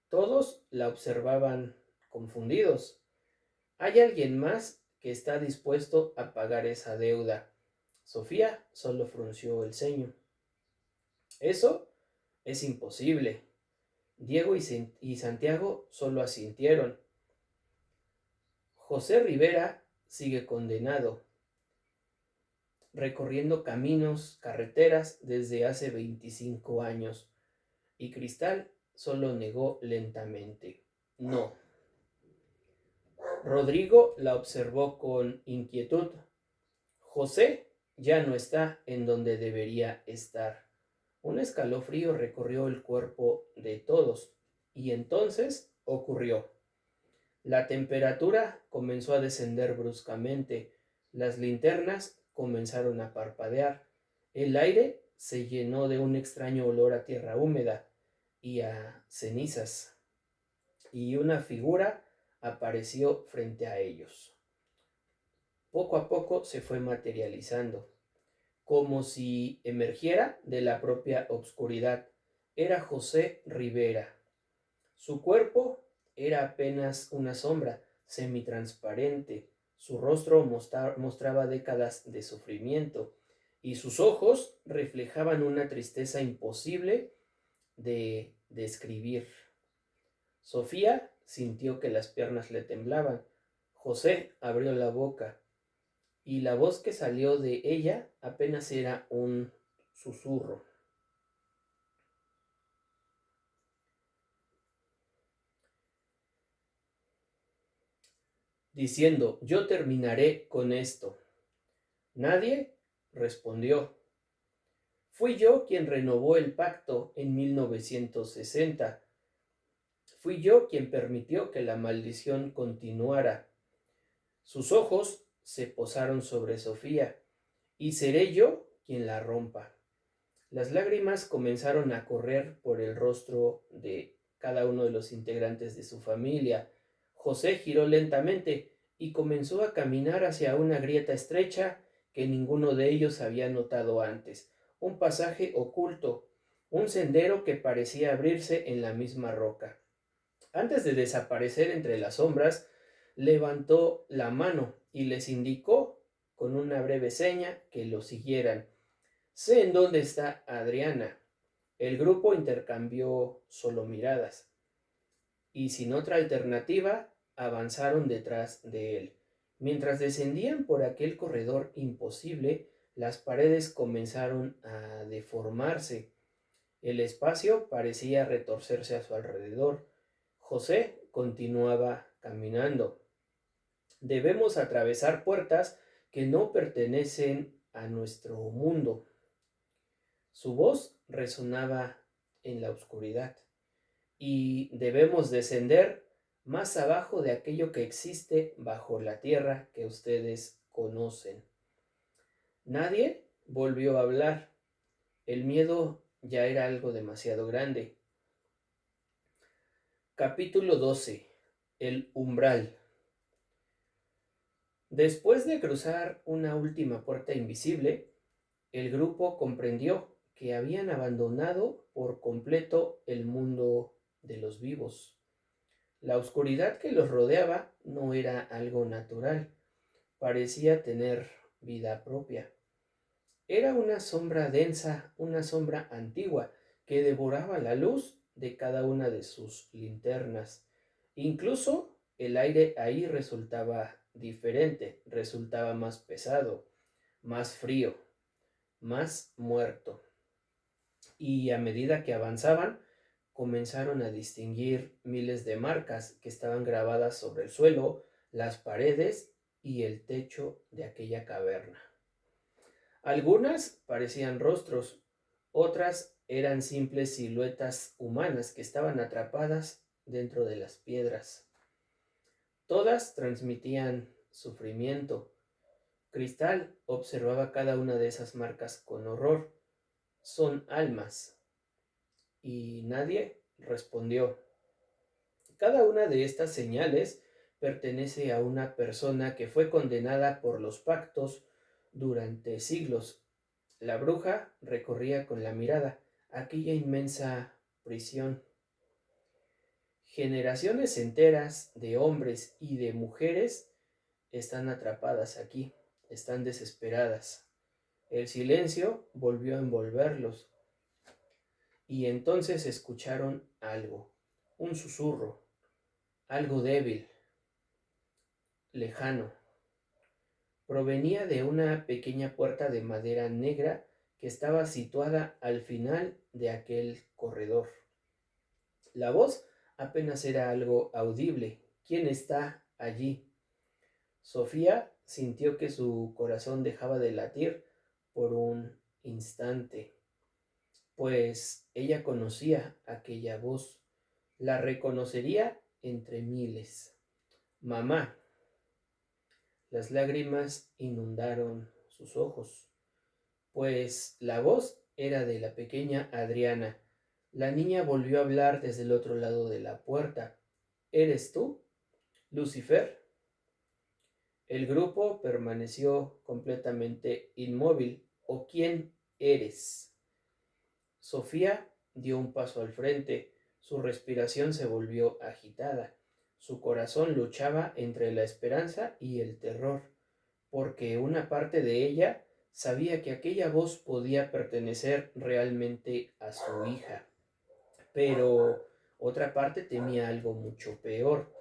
Todos la observaban confundidos. ¿Hay alguien más que está dispuesto a pagar esa deuda? Sofía solo frunció el ceño. Eso es imposible. Diego y Santiago solo asintieron. José Rivera sigue condenado, recorriendo caminos, carreteras desde hace 25 años, y Cristal solo negó lentamente. No. Rodrigo la observó con inquietud. José ya no está en donde debería estar. Un escalofrío recorrió el cuerpo de todos, y entonces ocurrió. La temperatura comenzó a descender bruscamente, las linternas comenzaron a parpadear, el aire se llenó de un extraño olor a tierra húmeda y a cenizas, y una figura apareció frente a ellos. Poco a poco se fue materializando, como si emergiera de la propia obscuridad. Era José Rivera. Su cuerpo era apenas una sombra semitransparente. Su rostro mostraba décadas de sufrimiento y sus ojos reflejaban una tristeza imposible de describir. Sofía sintió que las piernas le temblaban. José abrió la boca y la voz que salió de ella apenas era un susurro. Diciendo, yo terminaré con esto. Nadie respondió. Fui yo quien renovó el pacto en 1960. Fui yo quien permitió que la maldición continuara. Sus ojos se posaron sobre Sofía, y seré yo quien la rompa. Las lágrimas comenzaron a correr por el rostro de cada uno de los integrantes de su familia. José giró lentamente y comenzó a caminar hacia una grieta estrecha que ninguno de ellos había notado antes, un pasaje oculto, un sendero que parecía abrirse en la misma roca. Antes de desaparecer entre las sombras, levantó la mano y les indicó con una breve seña que lo siguieran. Sé en dónde está Adriana. El grupo intercambió solo miradas, y sin otra alternativa, avanzaron detrás de él. Mientras descendían por aquel corredor imposible, las paredes comenzaron a deformarse. El espacio parecía retorcerse a su alrededor. José continuaba caminando. Debemos atravesar puertas que no pertenecen a nuestro mundo. Su voz resonaba en la oscuridad. Y debemos descender más abajo de aquello que existe bajo la tierra que ustedes conocen. Nadie volvió a hablar. El miedo ya era algo demasiado grande. Capítulo 12. El umbral. Después de cruzar una última puerta invisible, el grupo comprendió que habían abandonado por completo el mundo de los vivos. La oscuridad que los rodeaba no era algo natural, parecía tener vida propia. Era una sombra densa, una sombra antigua, que devoraba la luz de cada una de sus linternas. Incluso el aire ahí resultaba diferente, resultaba más pesado, más frío, más muerto. Y a medida que avanzaban, comenzaron a distinguir miles de marcas que estaban grabadas sobre el suelo, las paredes y el techo de aquella caverna. Algunas parecían rostros, otras eran simples siluetas humanas que estaban atrapadas dentro de las piedras. Todas transmitían sufrimiento. Cristal observaba cada una de esas marcas con horror. Son almas. Y nadie respondió. Cada una de estas señales pertenece a una persona que fue condenada por los pactos durante siglos. La bruja recorría con la mirada aquella inmensa prisión. Generaciones enteras de hombres y de mujeres están atrapadas aquí, están desesperadas. El silencio volvió a envolverlos y entonces escucharon algo, un susurro, algo débil, lejano. Provenía de una pequeña puerta de madera negra que estaba situada al final de aquel corredor. La voz apenas era algo audible. ¿Quién está allí? Sofía sintió que su corazón dejaba de latir por un instante, pues ella conocía aquella voz, la reconocería entre miles. Mamá. Las lágrimas inundaron sus ojos, pues la voz era de la pequeña Adriana. La niña volvió a hablar desde el otro lado de la puerta. ¿Eres tú, Lucifer? El grupo permaneció completamente inmóvil. ¿O quién eres? Sofía dio un paso al frente. Su respiración se volvió agitada. Su corazón luchaba entre la esperanza y el terror, porque una parte de ella sabía que aquella voz podía pertenecer realmente a su hija. Pero otra parte temía algo mucho peor.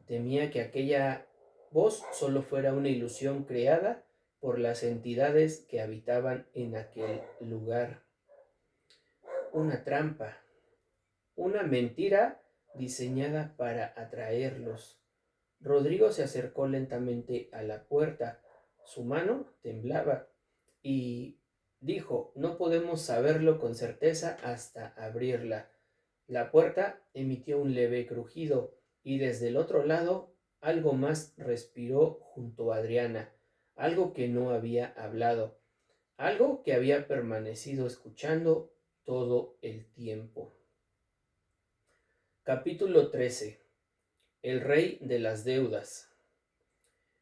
Temía que aquella voz solo fuera una ilusión creada por las entidades que habitaban en aquel lugar. Una trampa, una mentira diseñada para atraerlos. Rodrigo se acercó lentamente a la puerta. Su mano temblaba y dijo: no podemos saberlo con certeza hasta abrirla. La puerta emitió un leve crujido y desde el otro lado algo más respiró junto a Adriana, algo que no había hablado, algo que había permanecido escuchando todo el tiempo. Capítulo 13. El rey de las deudas.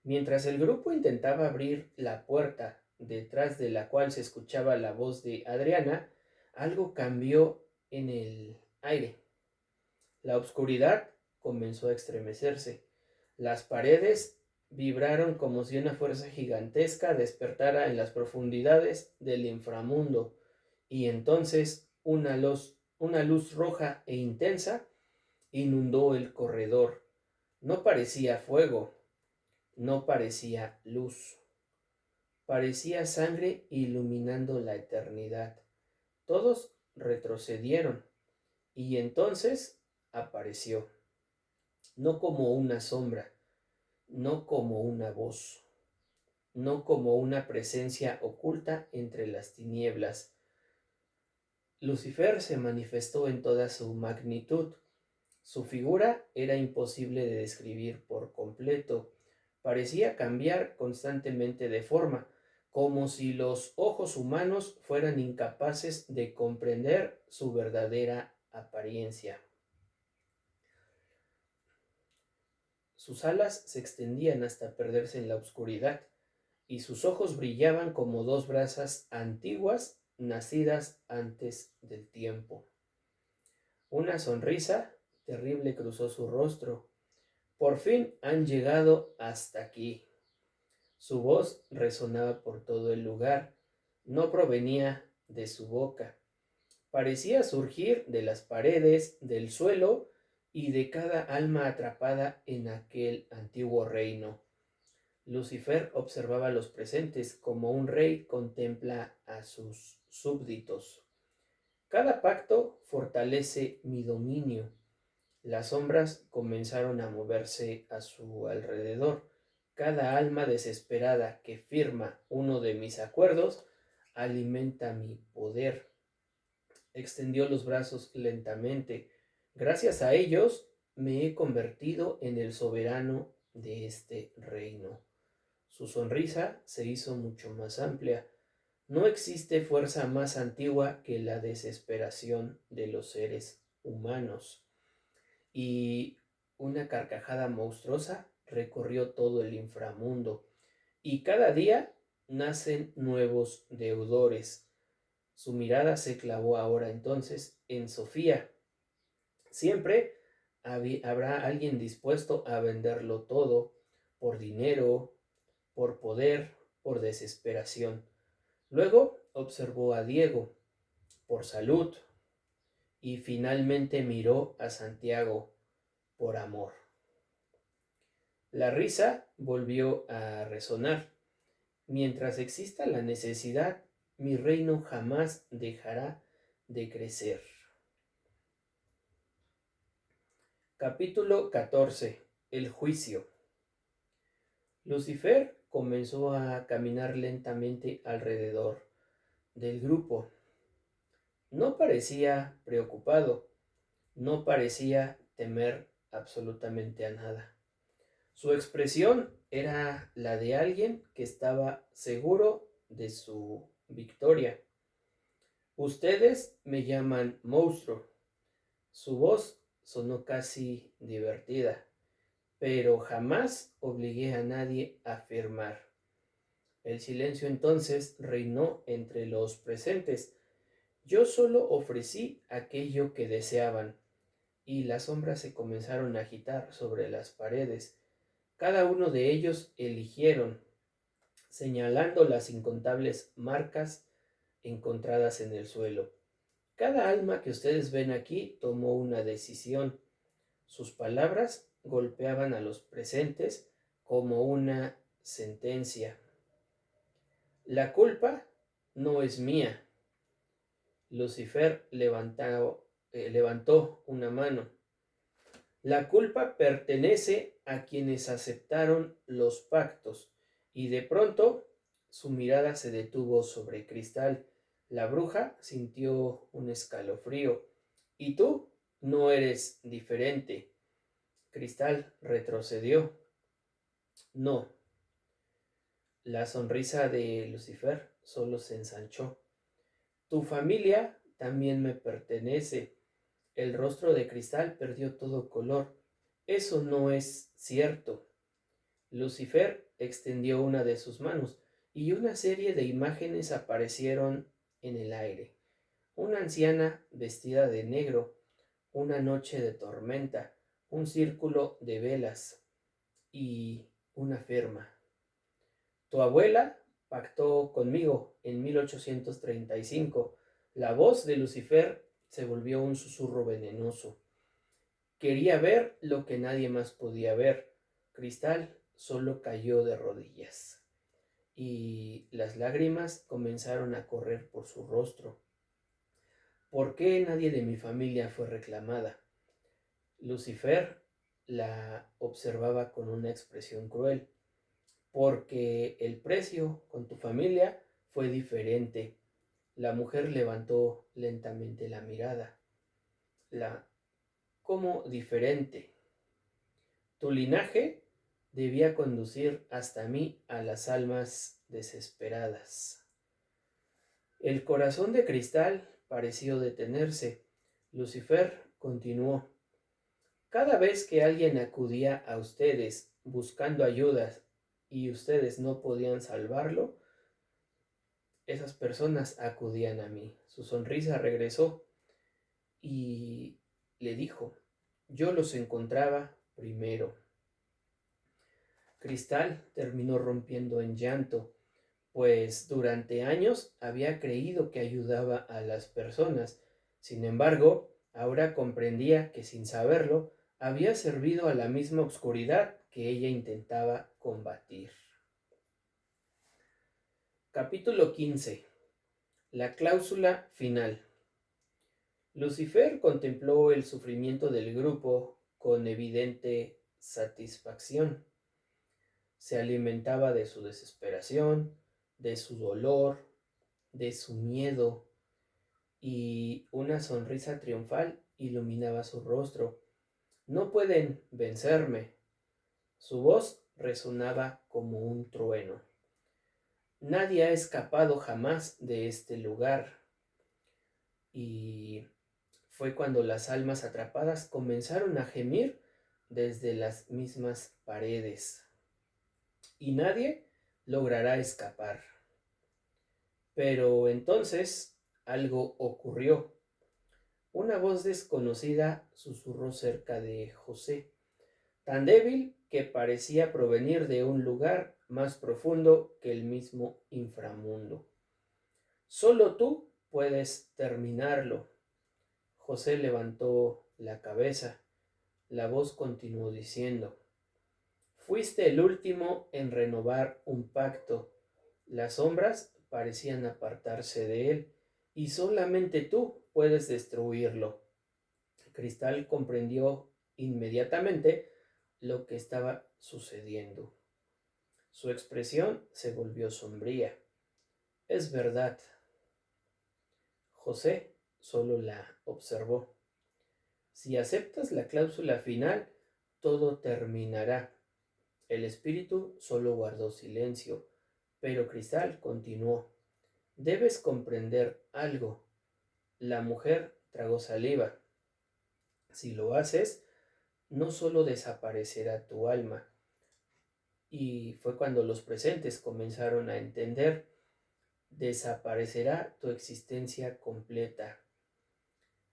Mientras el grupo intentaba abrir la puerta, detrás de la cual se escuchaba la voz de Adriana, algo cambió en el aire. La oscuridad comenzó a estremecerse. Las paredes vibraron como si una fuerza gigantesca despertara en las profundidades del inframundo, y entonces una luz roja e intensa inundó el corredor. No parecía fuego, no parecía luz, parecía sangre iluminando la eternidad. Todos retrocedieron y entonces apareció, no como una sombra, no como una voz, no como una presencia oculta entre las tinieblas. Lucifer se manifestó en toda su magnitud. Su figura era imposible de describir por completo. Parecía cambiar constantemente de forma, como si los ojos humanos fueran incapaces de comprender su verdadera apariencia. Sus alas se extendían hasta perderse en la oscuridad, y sus ojos brillaban como dos brasas antiguas nacidas antes del tiempo. Una sonrisa terrible cruzó su rostro. Por fin han llegado hasta aquí. Su voz resonaba por todo el lugar. No provenía de su boca. Parecía surgir de las paredes, del suelo y de cada alma atrapada en aquel antiguo reino. Lucifer observaba a los presentes como un rey contempla a sus súbditos. Cada pacto fortalece mi dominio. Las sombras comenzaron a moverse a su alrededor. Cada alma desesperada que firma uno de mis acuerdos alimenta mi poder. Extendió los brazos lentamente. Gracias a ellos me he convertido en el soberano de este reino. Su sonrisa se hizo mucho más amplia. No existe fuerza más antigua que la desesperación de los seres humanos. Y una carcajada monstruosa recorrió todo el inframundo. Y cada día nacen nuevos deudores. Su mirada se clavó ahora entonces en Sofía. Siempre habrá alguien dispuesto a venderlo todo por dinero, por poder, por desesperación. Luego observó a Diego, por salud, y finalmente miró a Santiago, por amor. La risa volvió a resonar. Mientras exista la necesidad, mi reino jamás dejará de crecer. Capítulo 14. El juicio. Lucifer comenzó a caminar lentamente alrededor del grupo. No parecía preocupado, no parecía temer absolutamente a nada. Su expresión era la de alguien que estaba seguro de su victoria. Ustedes me llaman monstruo. Su voz sonó casi divertida, pero jamás obligué a nadie a firmar. El silencio entonces reinó entre los presentes. Yo solo ofrecí aquello que deseaban, y las sombras se comenzaron a agitar sobre las paredes. Cada uno de ellos eligieron, señalando las incontables marcas encontradas en el suelo. Cada alma que ustedes ven aquí tomó una decisión. Sus palabras golpeaban a los presentes como una sentencia. La culpa no es mía. Lucifer levantó una mano. La culpa pertenece a quienes aceptaron los pactos, y de pronto su mirada se detuvo sobre Cristal. La bruja sintió un escalofrío. Y tú no eres diferente. Cristal retrocedió. No. La sonrisa de Lucifer solo se ensanchó. Tu familia también me pertenece. El rostro de Cristal perdió todo color. Eso no es cierto. Lucifer extendió una de sus manos y una serie de imágenes aparecieron en el aire. Una anciana vestida de negro, una noche de tormenta, un círculo de velas y una firma. Tu abuela pactó conmigo en 1835. La voz de Lucifer se volvió un susurro venenoso. Quería ver lo que nadie más podía ver. Cristal solo cayó de rodillas y las lágrimas comenzaron a correr por su rostro. ¿Por qué nadie de mi familia fue reclamada? Lucifer la observaba con una expresión cruel. Porque el precio con tu familia fue diferente. La mujer levantó lentamente la mirada. ¿Cómo diferente? Tu linaje debía conducir hasta mí a las almas desesperadas. El corazón de Cristal pareció detenerse. Lucifer continuó. Cada vez que alguien acudía a ustedes buscando ayudas y ustedes no podían salvarlo, esas personas acudían a mí. Su sonrisa regresó y le dijo, yo los encontraba primero. Cristal terminó rompiendo en llanto, pues durante años había creído que ayudaba a las personas. Sin embargo, ahora comprendía que sin saberlo, había servido a la misma oscuridad que ella intentaba combatir. Capítulo 15. La cláusula final. Lucifer contempló el sufrimiento del grupo con evidente satisfacción. Se alimentaba de su desesperación, de su dolor, de su miedo, y una sonrisa triunfal iluminaba su rostro. No pueden vencerme. Su voz resonaba como un trueno. Nadie ha escapado jamás de este lugar. Y fue cuando las almas atrapadas comenzaron a gemir desde las mismas paredes. Y nadie logrará escapar. Pero entonces algo ocurrió. Una voz desconocida susurró cerca de José, tan débil que parecía provenir de un lugar más profundo que el mismo inframundo. Solo tú puedes terminarlo. José levantó la cabeza. La voz continuó diciendo: fuiste el último en renovar un pacto. Las sombras parecían apartarse de él, y solamente tú puedes destruirlo. Cristal comprendió inmediatamente lo que estaba sucediendo. Su expresión se volvió sombría. Es verdad. José solo la observó. Si aceptas la cláusula final, todo terminará. El espíritu solo guardó silencio, pero Cristal continuó. Debes comprender algo. La mujer tragó saliva. Si lo haces, no solo desaparecerá tu alma. Y fue cuando los presentes comenzaron a entender: desaparecerá tu existencia completa.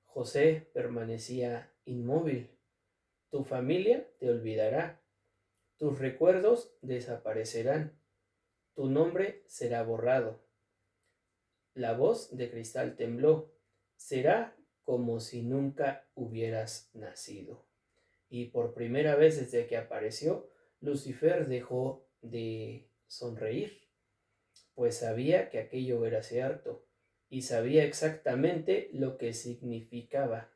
José permanecía inmóvil. Tu familia te olvidará. Tus recuerdos desaparecerán. Tu nombre será borrado. La voz de Cristal tembló. Será como si nunca hubieras nacido. Y por primera vez desde que apareció, Lucifer dejó de sonreír, pues sabía que aquello era cierto y sabía exactamente lo que significaba.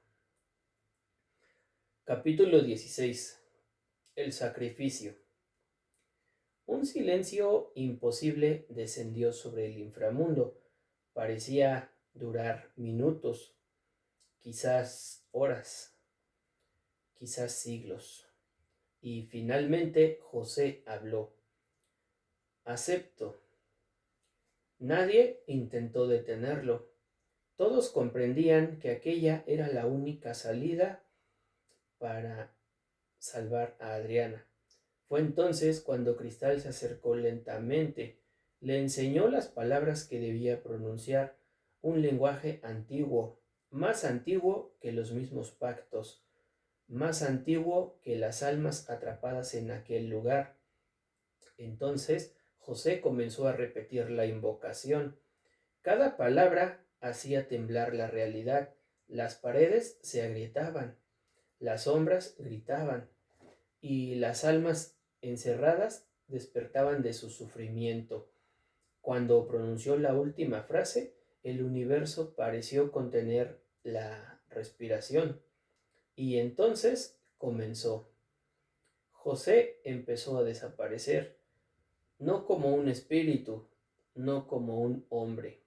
Capítulo 16. El sacrificio. Un silencio imposible descendió sobre el inframundo. Parecía durar minutos, quizás horas, quizás siglos. Y finalmente José habló. Acepto. Nadie intentó detenerlo. Todos comprendían que aquella era la única salida para salvar a Adriana. Fue entonces cuando Cristal se acercó lentamente. Le enseñó las palabras que debía pronunciar, un lenguaje antiguo, más antiguo que los mismos pactos, más antiguo que las almas atrapadas en aquel lugar. Entonces José comenzó a repetir la invocación. Cada palabra hacía temblar la realidad. Las paredes se agrietaban, las sombras gritaban, y las almas encerradas despertaban de su sufrimiento. Cuando pronunció la última frase, el universo pareció contener la respiración. Y entonces comenzó. José empezó a desaparecer, no como un espíritu, no como un hombre.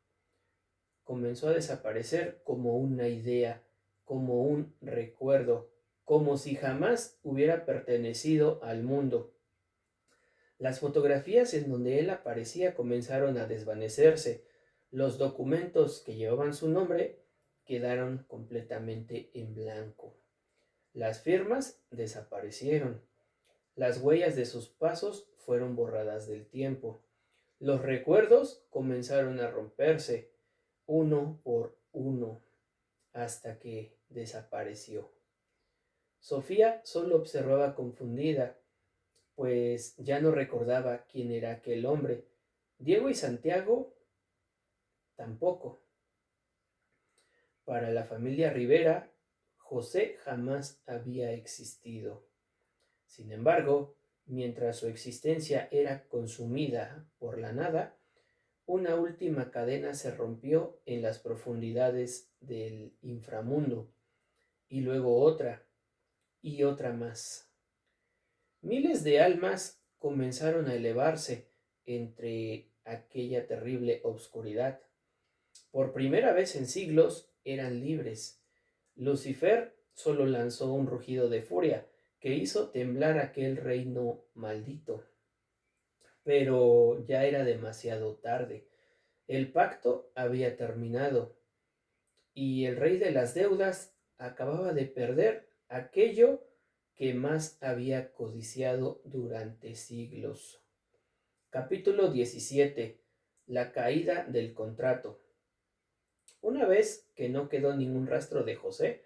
Comenzó a desaparecer como una idea, como un recuerdo, como si jamás hubiera pertenecido al mundo. Las fotografías en donde él aparecía comenzaron a desvanecerse. Los documentos que llevaban su nombre quedaron completamente en blanco. Las firmas desaparecieron. Las huellas de sus pasos fueron borradas del tiempo. Los recuerdos comenzaron a romperse, uno por uno, hasta que desapareció. Sofía solo observaba confundida. pues ya no recordaba quién era aquel hombre. Diego y Santiago tampoco. Para la familia Rivera, José jamás había existido. Sin embargo, mientras su existencia era consumida por la nada, una última cadena se rompió en las profundidades del inframundo, y luego otra, y otra más. Miles de almas comenzaron a elevarse entre aquella terrible obscuridad. Por primera vez en siglos eran libres. Lucifer solo lanzó un rugido de furia que hizo temblar aquel reino maldito. Pero ya era demasiado tarde. El pacto había terminado y el rey de las deudas acababa de perder aquello que más había codiciado durante siglos. Capítulo 17. La caída del contrato. Una vez que no quedó ningún rastro de José,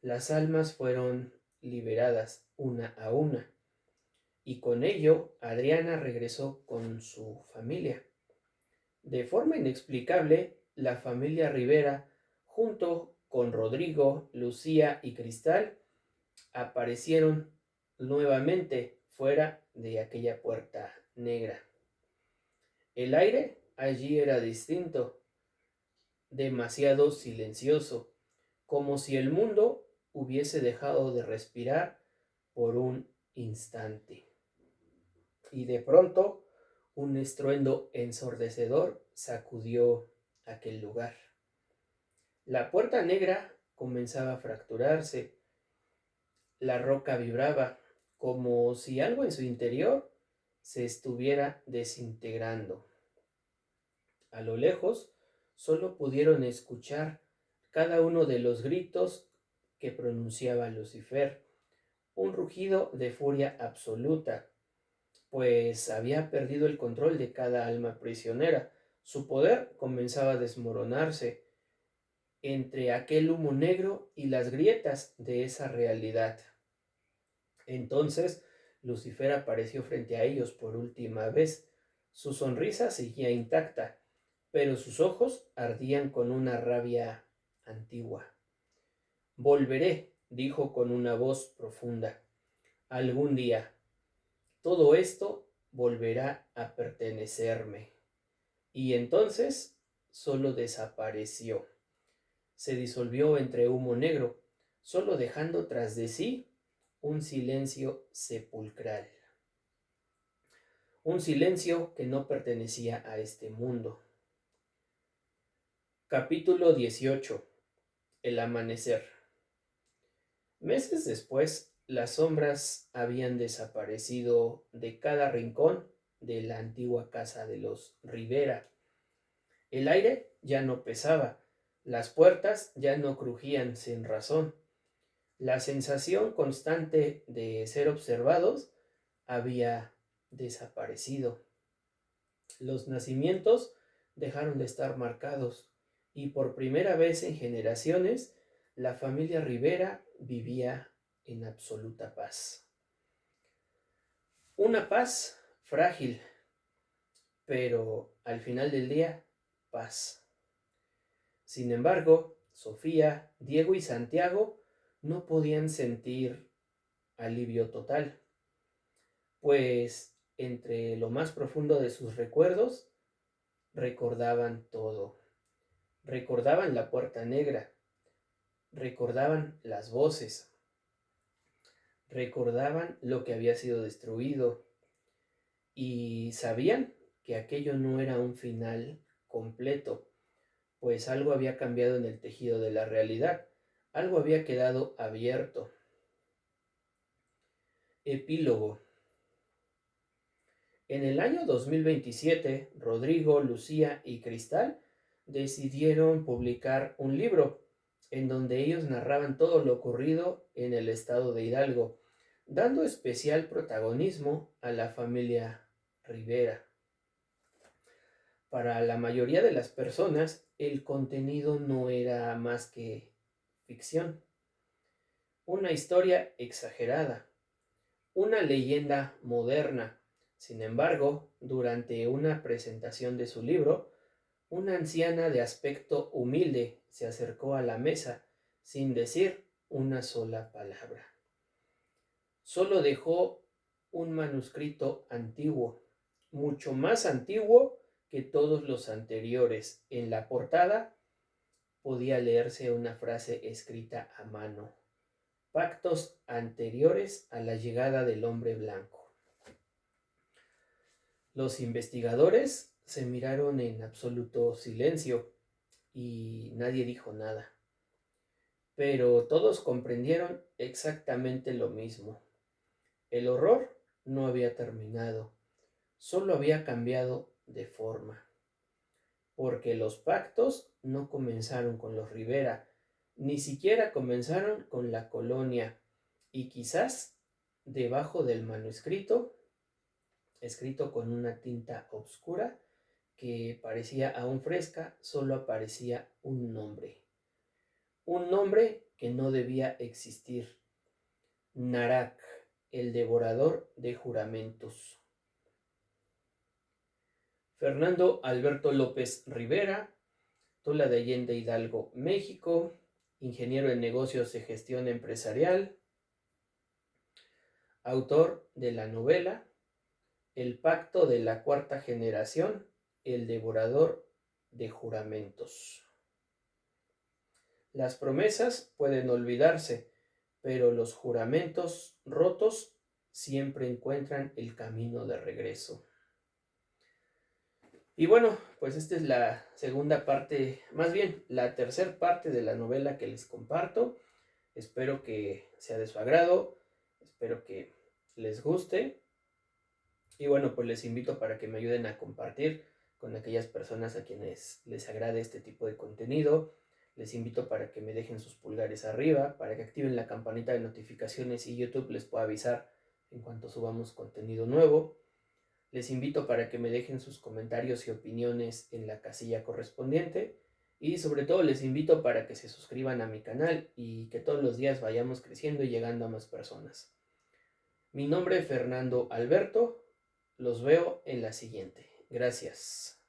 las almas fueron liberadas una a una, y con ello Adriana regresó con su familia. De forma inexplicable, la familia Rivera, junto con Rodrigo, Lucía y Cristal, aparecieron nuevamente fuera de aquella puerta negra. El aire allí era distinto, demasiado silencioso, como si el mundo hubiese dejado de respirar por un instante. Y de pronto, un estruendo ensordecedor sacudió aquel lugar. La puerta negra comenzaba a fracturarse. La roca vibraba, como si algo en su interior se estuviera desintegrando. A lo lejos, solo pudieron escuchar cada uno de los gritos que pronunciaba Lucifer, un rugido de furia absoluta, pues había perdido el control de cada alma prisionera. Su poder comenzaba a desmoronarse entre aquel humo negro y las grietas de esa realidad. Entonces Lucifer apareció frente a ellos por última vez. Su sonrisa seguía intacta, pero sus ojos ardían con una rabia antigua. Volveré, dijo con una voz profunda. Algún día. Todo esto volverá a pertenecerme. Y entonces solo desapareció. Se disolvió entre humo negro, solo dejando tras de sí un silencio sepulcral. Un silencio que no pertenecía a este mundo. Capítulo 18. El amanecer. Meses después, las sombras habían desaparecido de cada rincón de la antigua casa de los Rivera. El aire ya no pesaba, las puertas ya no crujían sin razón. La sensación constante de ser observados había desaparecido. Los nacimientos dejaron de estar marcados y por primera vez en generaciones la familia Rivera vivía en absoluta paz. Una paz frágil, pero al final del día, paz. Sin embargo, Sofía, Diego y Santiago no podían sentir alivio total, pues entre lo más profundo de sus recuerdos recordaban todo. Recordaban la puerta negra, recordaban las voces, recordaban lo que había sido destruido y sabían que aquello no era un final completo, pues algo había cambiado en el tejido de la realidad, algo había quedado abierto. Epílogo. En el año 2027, Rodrigo, Lucía y Cristal decidieron publicar un libro en donde ellos narraban todo lo ocurrido en el estado de Hidalgo, dando especial protagonismo a la familia Rivera. Para la mayoría de las personas, el contenido no era más que ficción, una historia exagerada, una leyenda moderna. Sin embargo, durante una presentación de su libro, una anciana de aspecto humilde se acercó a la mesa sin decir una sola palabra. Solo dejó un manuscrito antiguo, mucho más antiguo que todos los anteriores. En la portada podía leerse una frase escrita a mano: pactos anteriores a la llegada del hombre blanco. Los investigadores se miraron en absoluto silencio y nadie dijo nada. Pero todos comprendieron exactamente lo mismo. El horror no había terminado, solo había cambiado de forma. Porque los pactos no comenzaron con los Rivera, ni siquiera comenzaron con la colonia, y quizás debajo del manuscrito, escrito con una tinta oscura que parecía aún fresca, solo aparecía un nombre que no debía existir: Narak, el devorador de juramentos. Fernando Alberto López Rivera, Tula de Allende, Hidalgo, México, ingeniero en negocios y gestión empresarial, autor de la novela El pacto de la cuarta generación, el devorador de juramentos. Las promesas pueden olvidarse, pero los juramentos rotos siempre encuentran el camino de regreso. Y bueno, pues esta es la segunda parte, más bien la tercera parte de la novela que les comparto. Espero que sea de su agrado, espero que les guste. Y bueno, pues les invito para que me ayuden a compartir con aquellas personas a quienes les agrade este tipo de contenido. Les invito para que me dejen sus pulgares arriba, para que activen la campanita de notificaciones y YouTube les pueda avisar en cuanto subamos contenido nuevo. Les invito para que me dejen sus comentarios y opiniones en la casilla correspondiente. Y sobre todo les invito para que se suscriban a mi canal y que todos los días vayamos creciendo y llegando a más personas. Mi nombre es Fernando Alberto. Los veo en la siguiente. Gracias.